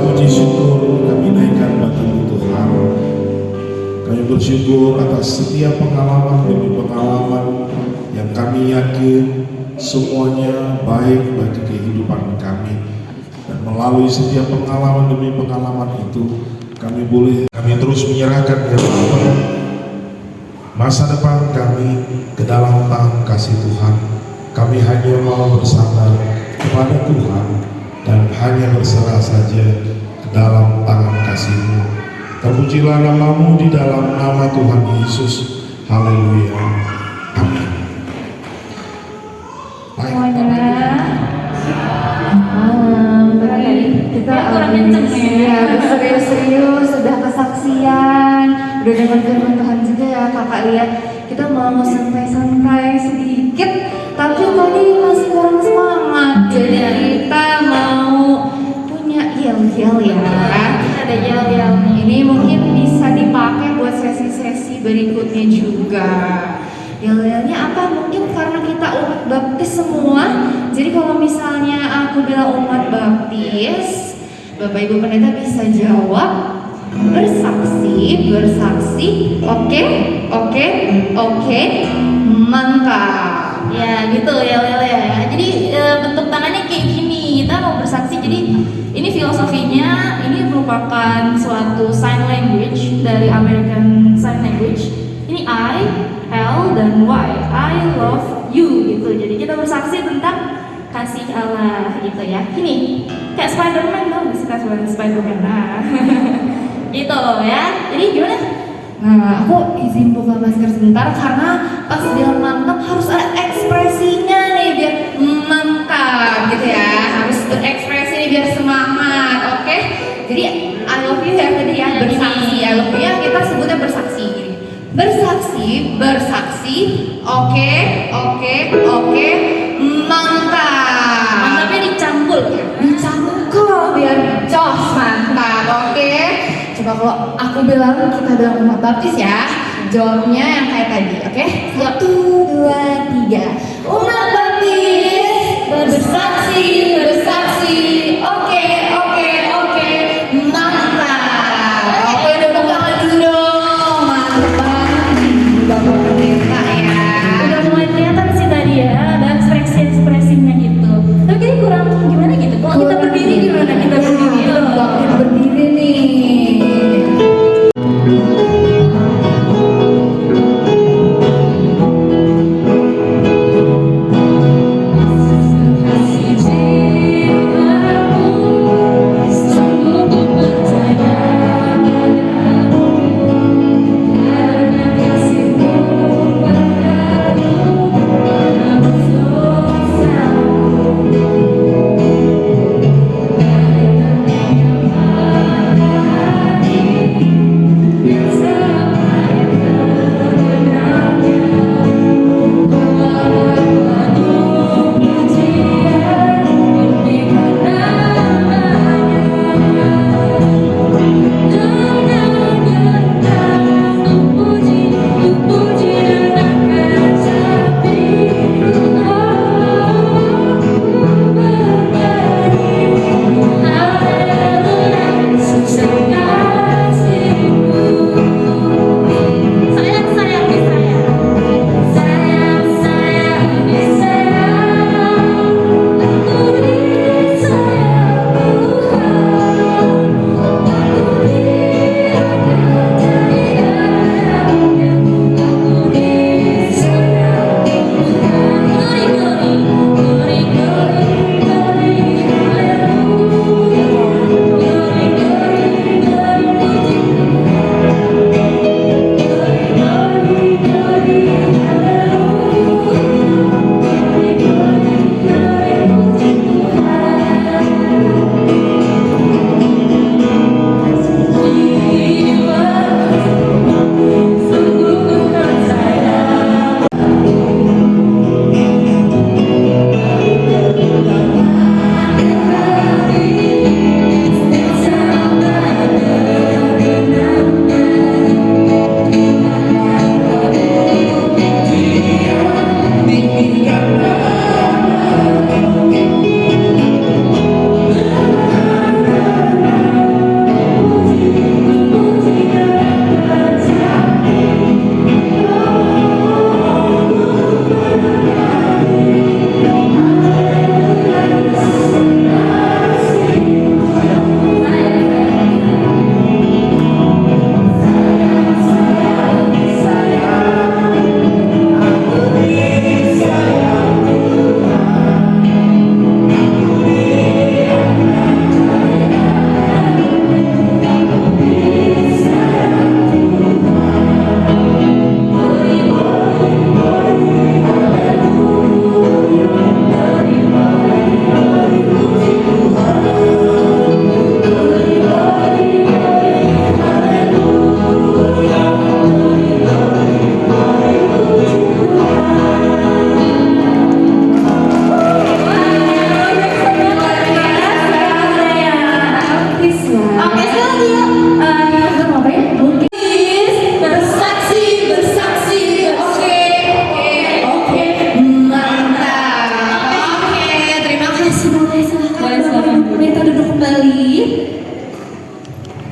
puji syukur kami naikkan bagi Tuhan. Kami bersyukur atas setiap pengalaman demi pengalaman yang kami yakin semuanya baik bagi kehidupan kami. Dan melalui setiap pengalaman demi pengalaman itu, kami terus menyerahkan ya Tuhan masa depan kami ke dalam tangan kasih Tuhan. Kami hanya mau bersandar kepada Tuhan dan hanya berserah saja ke dalam tangan kasih-Mu. Terpujilah nama-Mu di dalam nama Tuhan Yesus. Haleluya. Amin. Kita serius-serius sudah kesaksian, udah dengar firman Tuhan juga ya kakak lihat. Kita mau santai-santai sedikit, tapi tadi masih kurang semangat. Jadi kita mau punya yel-yel ya. Ada yel-yel ini mungkin bisa dipakai buat sesi-sesi berikutnya juga. Yel-yelnya apa? Mungkin karena kita umat baptis semua. Jadi kalau misalnya aku bilang umat baptis, Bapak Ibu Pendeta bisa jawab bersaksi, oke, mantap. Ya gitu ya. Jadi bentuk tangannya kayak gini. Kita mau bersaksi. Jadi ini filosofinya, ini merupakan suatu sign language dari American Sign Language. Ini I, L, dan Y. I love you gitu. Jadi kita bersaksi tentang kasih Allah gitu ya. Ini kayak Spider-Man dong, suka Spider-Man. Nah, gitu ya. Jadi gimana? Nah, aku izin buka masker sebentar karena pas dia mantap harus ada ekspresinya nih biar mantap gitu ya. Harus berekspresi nih biar semangat, oke? Jadi I love you ya tadi ya, bersaksi. I love you ya kita sebutnya bersaksi. Bersaksi, oke, mantap. Mantapnya dicampur ya? Dicampur biar jos, mantap, oke. Coba kalau aku bilang, kita bilang umat baptis ya, jawabnya yang kayak tadi, oke? 1, 2, 3. Umat baptis bersaksi, oke, mantap. Oke, tepuk tangan dulu dong, mantap banget. Bapak Pendeta ya. Udah mulai kelihatan sih tadi ya, ada ekspresi-ekspresinya gitu. Tapi kayaknya kurang gimana gitu. Kalau kita berdiri gimana? Kita berdiri. Kita berdiri nih. Kasih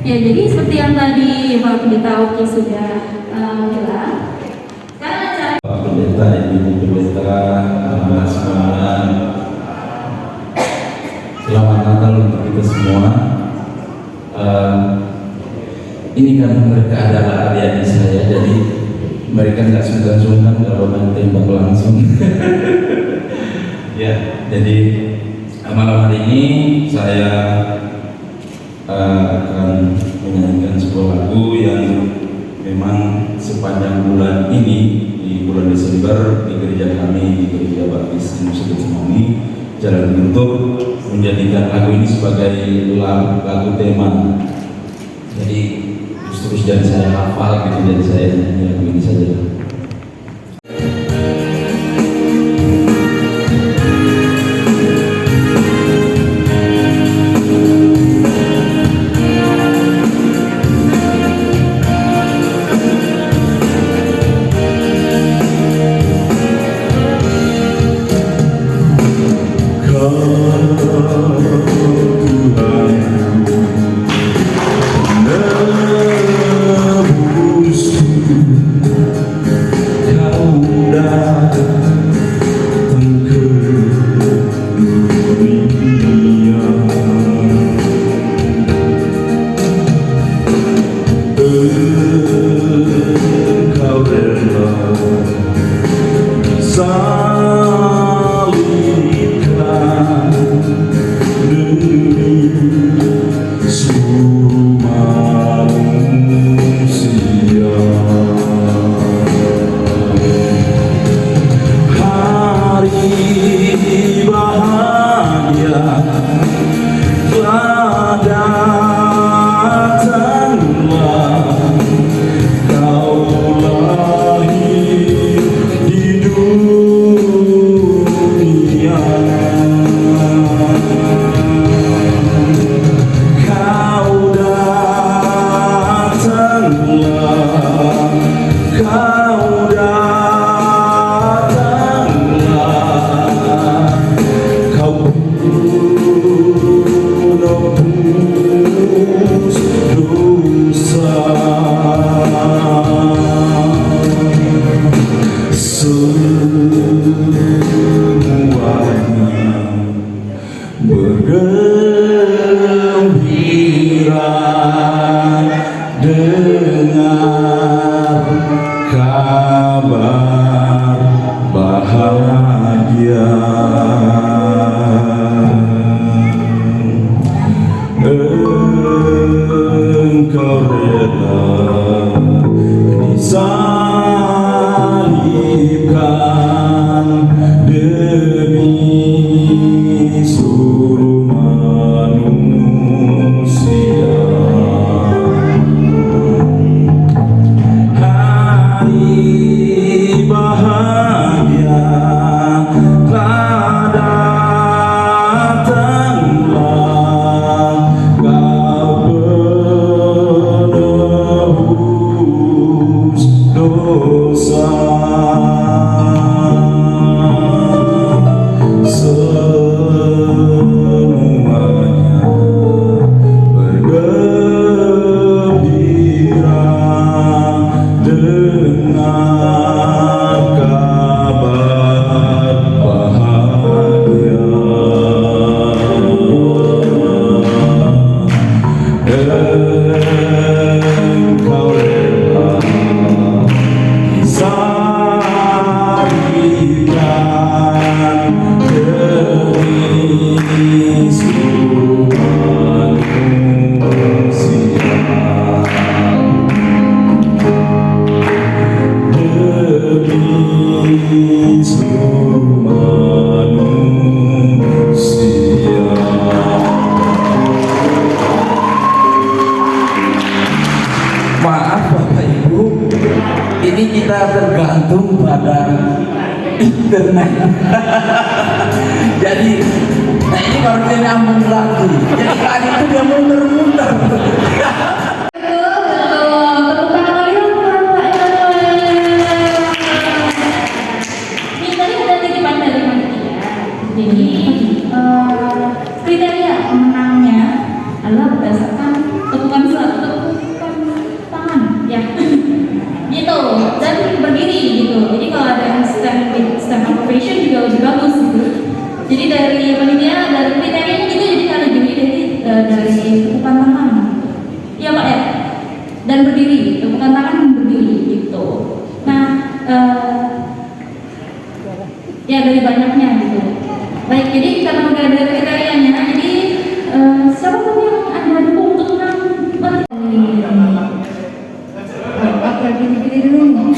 Ya, jadi seperti yang tadi Pak Pendeta Oki sudah bilang, sekarang acara Pak Pendeta, Ibu Pendeta, anak semuanya, selamat Natal untuk kita semua. Ini kan mereka adalah adik-adik saya, jadi mereka nggak sungkan-sungkan kalau main tembak langsung. Ya, jadi malam hari ini saya akan menyanyikan sebuah lagu yang memang sepanjang bulan ini, di bulan Desember, di gereja kami, di gereja Baptis Nusa Semani, jalan untuk menjadikan lagu ini sebagai lagu tema. Jadi terus jadi saya hafal gitu, jadi saya nyanyi lagu ini saja. Maaf Bapak Ibu, ini kita tergantung pada internet. Jadi, nah ini baru dia nyambung lagi. Jadi kali itu dia muter-muter. Jadi kriteria pemenangnya adalah berdasarkan temuan surat berdiri, tepukan tangan berdiri gitu. Nah, ya dari banyaknya gitu. Baik, jadi karena udah ada kriterianya, jadi siapa pun yang ada dukung untuk menang Oke, gini dulu.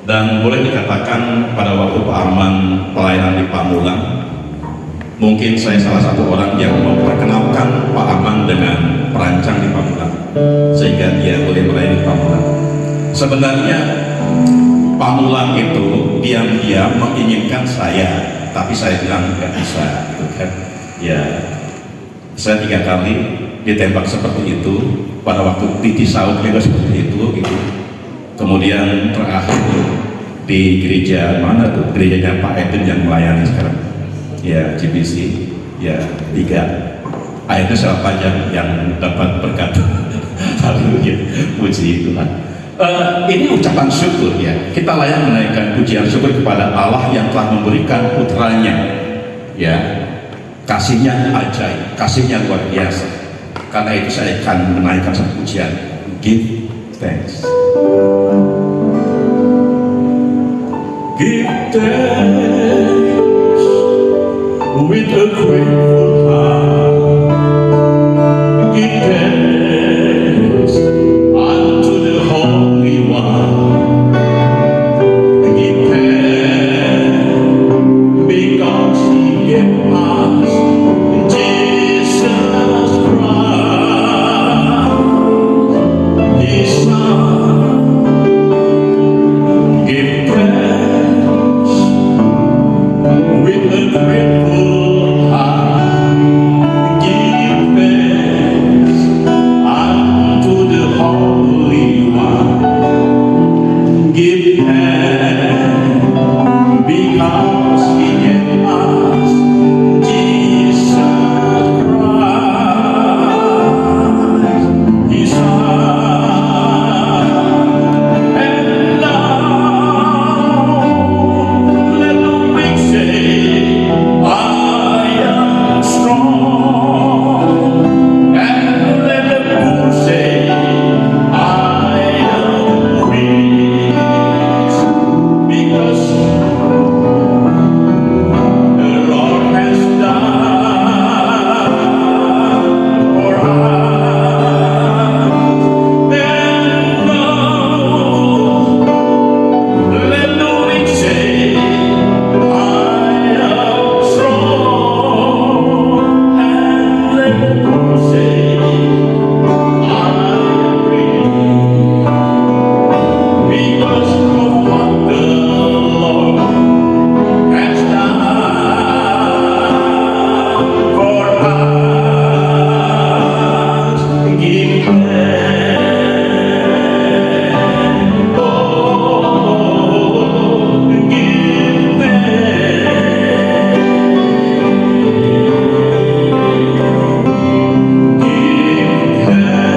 Dan boleh dikatakan pada waktu Pak Arman pelayanan di Pamulang, mungkin saya salah satu orang yang memperkenalkan Pak Arman dengan perancang di Pamulang, sehingga dia boleh melayani Pamulang. Sebenarnya Pamulang itu diam-diam menginginkan saya, tapi saya bilang nggak bisa, gitu kan? Ya, saya 3 kali ditembak seperti itu pada waktu di Cisauk juga seperti itu, gitu. Kemudian terakhir di gereja mana tuh, gerejanya Pak Edwin yang melayani sekarang, ya GBC, ya 3. Akhirnya saya panjang yang dapat berkat. Haleluya, puji Tuhan. Ini ucapan syukur ya. Kita layak menaikkan pujian syukur kepada Allah yang telah memberikan putranya. Ya, kasihnya ajaib, kasihnya luar biasa. Karena itu saya akan menaikkan satu pujian. Give thanks. Give thanks with a grateful heart. Give thanks unto the Holy One. Give thanks because He gave us Jesus Christ, His Son. Give thanks with a grateful heart. Give thanks unto the Holy One. Give thanks because He gave us Jesus Christ, His Son. And now let the weak say, I am strong. And let the poor say, I am rich. Because the Lord has done for us. And now let the weak say, I am strong. And let the poor say, I am rich. Because of what the Lord has done for us. Give thanks. Oh, give thanks. Give thanks.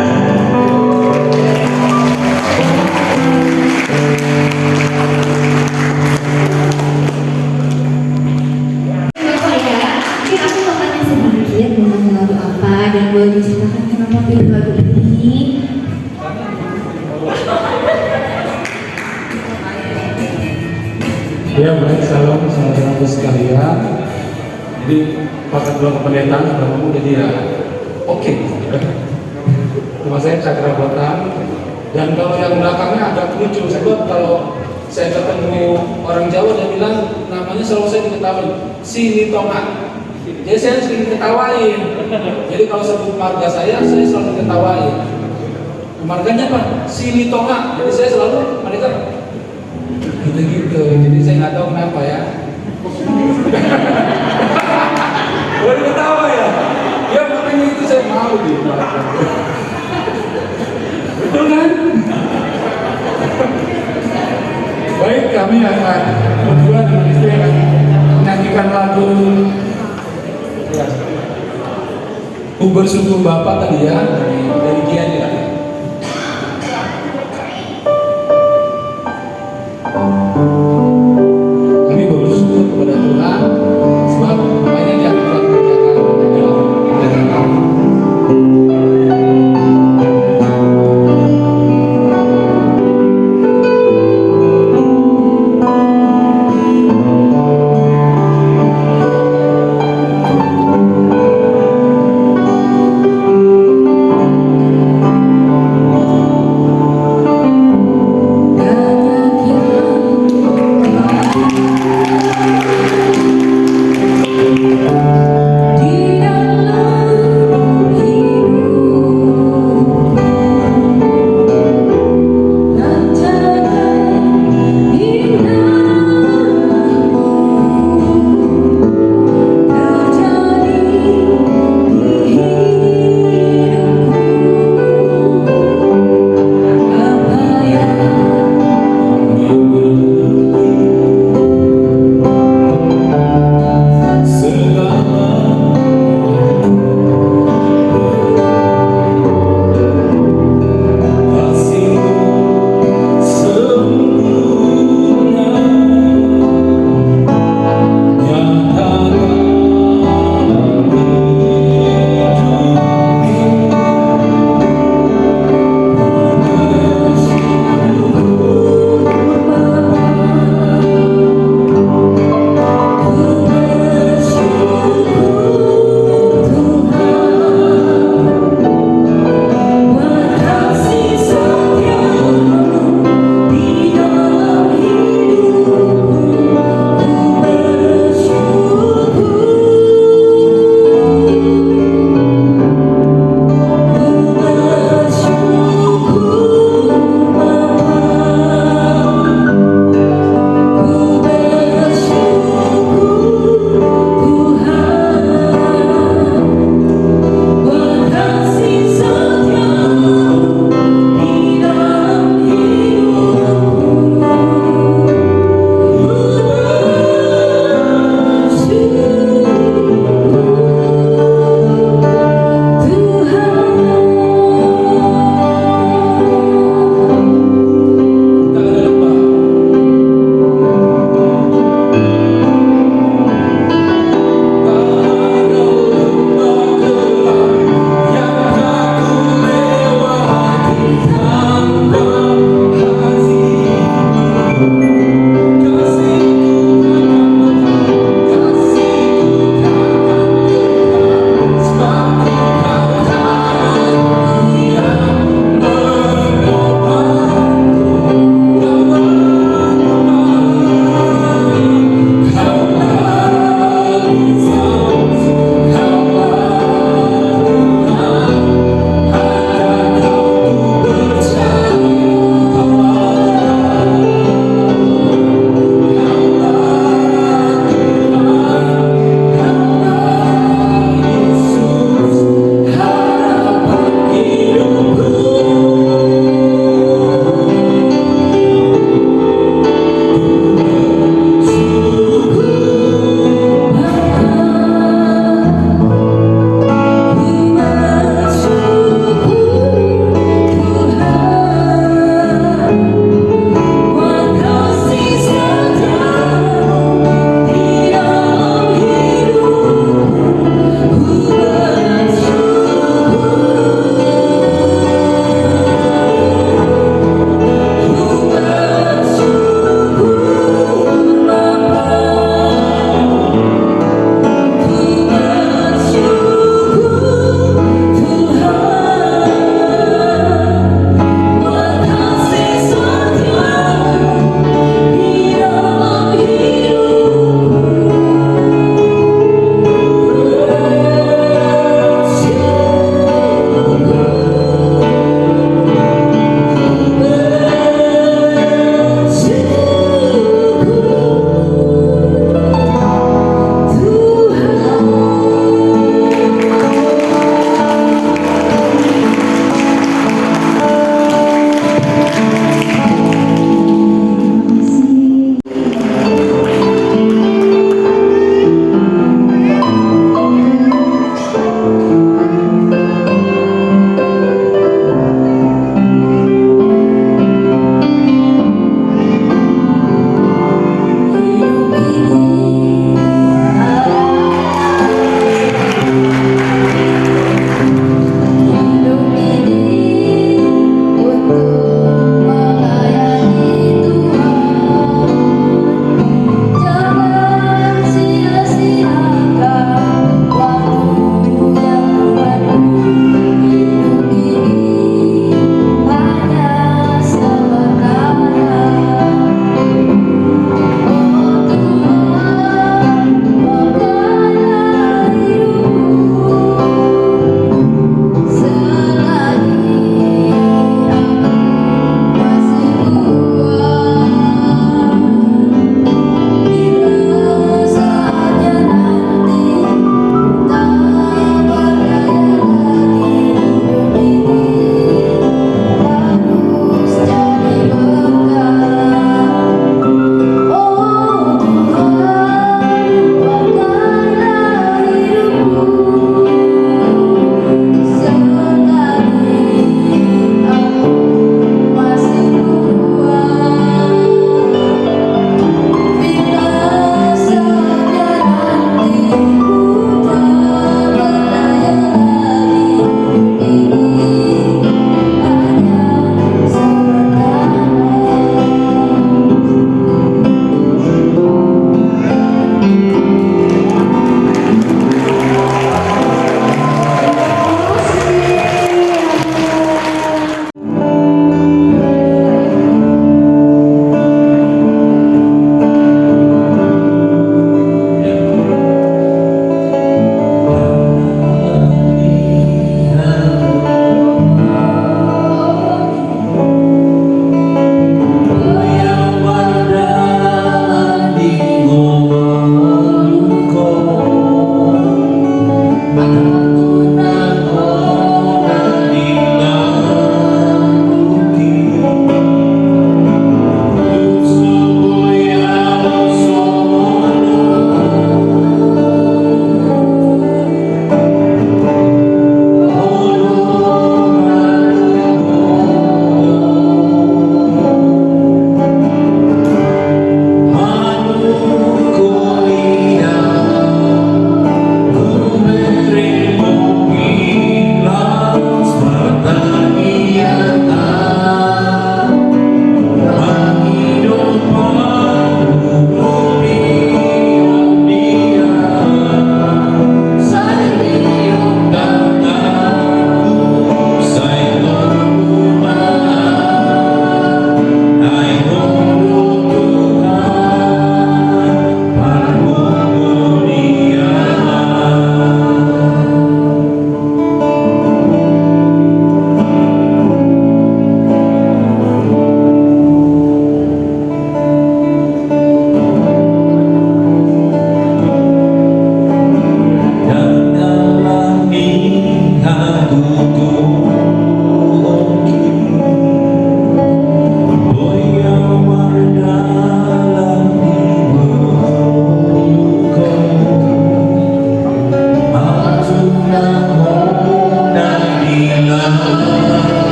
Bapak ya, mungkin aku mau tanya sedikit mengenai lagu apa dan boleh diceritakan kenapa pilih lagu ini? Ya baik, salam saudara sekalian. Jadi paket dua kependetaan sudah ngomong jadi ya oke. Nama saya Cakra Botan. Dan kalau yang belakangnya agak lucu sebab kalau saya ketemu orang Jawa dia bilang namanya selalu saya diketahui Sini Tonga. Jadi saya sering diketawain. Jadi kalau sebut marga saya selalu diketawain. Marganya apa? Sini Tonga. Jadi saya selalu mereka gitu-gitu. Jadi saya nggak tahu kenapa ya. Boleh ketawa ya? Ya makanya itu saya mau gitu. Betul kan? Baik, kami akan berdua dengan istri akan menyanyikan lagu ya, Bersyukur Bapak tadi ya dari Gian ya. Kami bersyukur kepada Tuhan sebab banyak yang telah mengerjakan kami.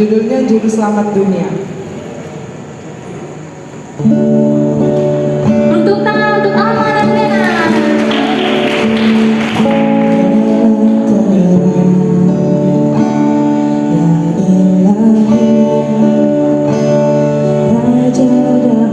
judulnya Juru Selamat Dunia. Untuk tangan untuk Alma dan Lena. Di dalam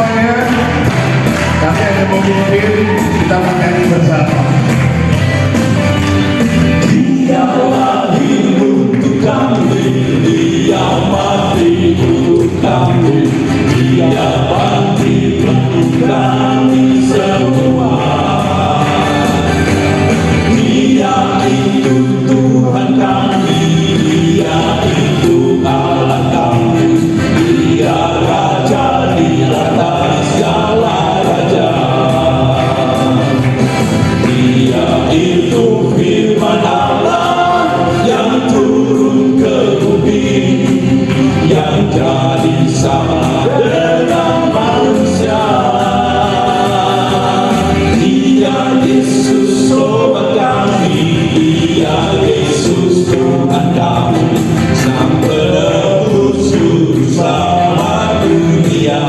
semuanya. Kami akan memimpin, kita menyanyi bersama. Dialah hidup untuk kami, Dia mati untuk kami, Dia bangkit untuk kami semua. Dia itu Tuhan kami, Dia itu Allah kami, Dia Raja di atas segala raja. Dia itu firman Allah yang turun ke bumi, yang jadi sama dengan manusia. Dia Yesus sobat kami, Dia Yesus Tuhan kami, Sang Penebus juru selamat dunia.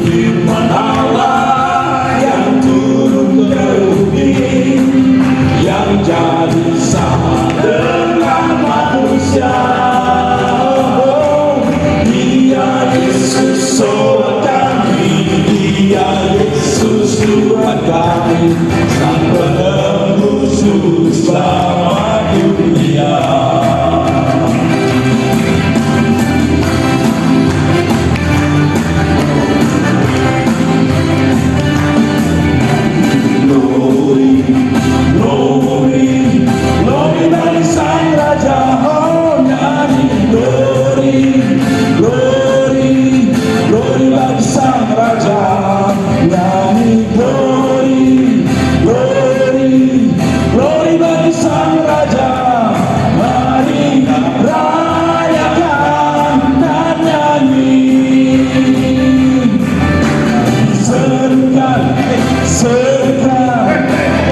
Firman Allah yang turun ke bumi, yang jadi sama dengan manusia. Dia Yesus sobat kami, Dia Yesus Tuhan kami, Sang Penebus juru selamat dunia. Glory, glory, glory bagi Sang Raja, oh nyanyi glory, glory, glory bagi Sang Raja, nyanyi glory, glory, glory bagi Sang Raja. Mari rayakan dan nyanyi, serukan, serukan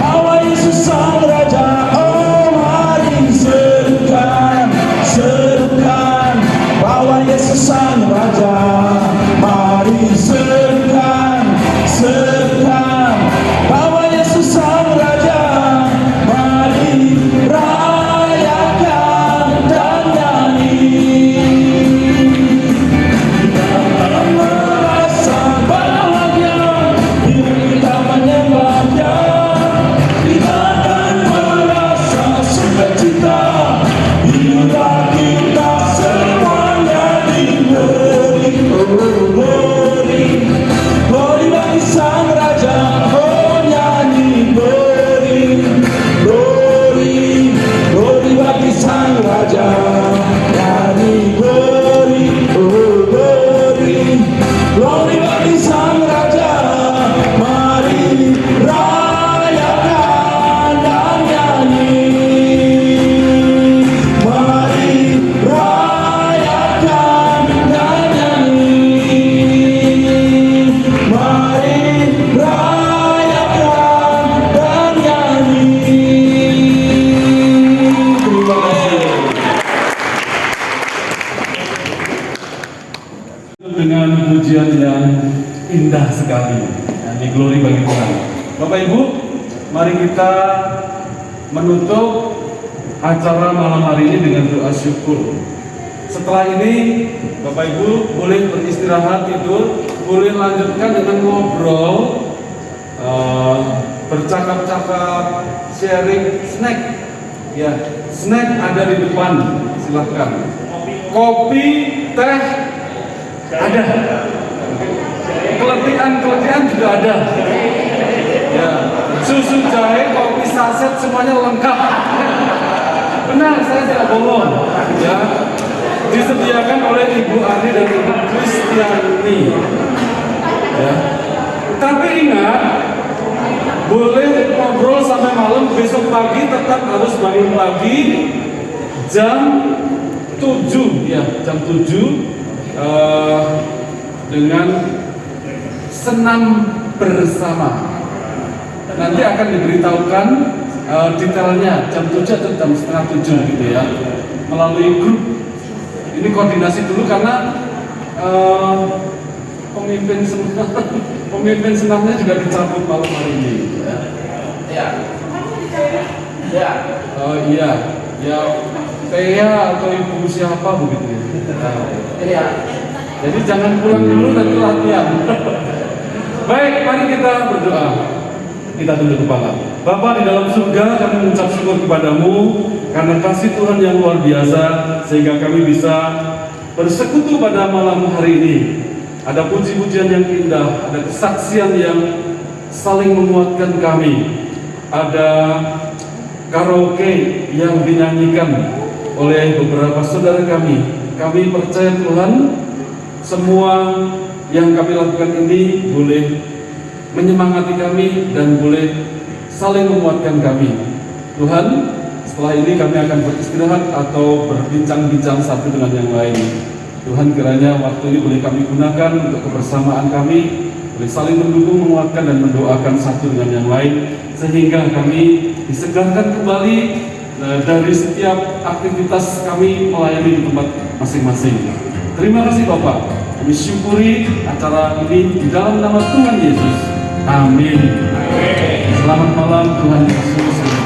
bahwa Yesus Sang Raja. Oh mari serukan, serukan bahwa Yesus Sang Raja. Mari serukan, serukan bahwa Yesus Sang Raja. Mari rayakan dan nyanyi, kita merasa bahagia bila kita menyembahnya. Kita akan merasa sukacita bila kita semuanya diberi glory, glory bagi Sang Raja. Oh nyanyi glory, glory, glory bagi Sang Raja. Nyanyi glory, oh glory, glory bagi Sang Raja. Mari rayakan dan nyanyi, mari rayakan dan nyanyi, mari rayakan dan nyanyi. Terima kasih. Dengan pujian yang indah sekali, ini glory bagi Tuhan. Bapak Ibu, mari kita menutup acara malam hari ini dengan doa syukur. Setelah ini Bapak Ibu boleh beristirahat, tidur, boleh lanjutkan dengan ngobrol, bercakap-cakap, sharing, snack. Ya, snack ada di depan, silahkan. Kopi, teh ada. Keletihan juga ada. Ya, susu, jahe, kopi, saset semuanya lengkap. Benar, saya tidak bohong. Ya, disediakan oleh Ibu Ani dan Ibu Kristiani. Ya. Tapi ingat, boleh ngobrol sampai malam, besok pagi tetap harus bangun pagi jam 7 ya, jam 7 dengan senam bersama. Nanti akan diberitahukan detailnya jam 7 atau jam setengah 7 gitu ya, melalui grup. Ini koordinasi dulu karena pemimpin senamnya juga dicabut malam hari ini. Iya, ya Tia atau ibu siapa begitu ya. Jadi jangan pulang dulu nanti latihan. Baik, mari kita berdoa. Kita tunduk kepala. Bapa di dalam surga, kami mengucap syukur kepadamu karena kasih Tuhan yang luar biasa sehingga kami bisa bersekutu pada malam hari ini. Ada puji-pujian yang indah, ada kesaksian yang saling menguatkan kami. Ada karaoke yang dinyanyikan oleh beberapa saudara kami. Kami percaya Tuhan, semua yang kami lakukan ini boleh menyemangati kami dan boleh saling menguatkan kami. Tuhan, setelah ini kami akan beristirahat atau berbincang-bincang satu dengan yang lain. Tuhan, kiranya waktu ini boleh kami gunakan untuk kebersamaan kami, boleh saling mendukung, menguatkan dan mendoakan satu dengan yang lain, sehingga kami disegarkan kembali dari setiap aktivitas kami melayani di tempat masing-masing. Terima kasih Bapak. Kami syukuri acara ini di dalam nama Tuhan Yesus. Amin. Selamat malam, Tuhan Yesus.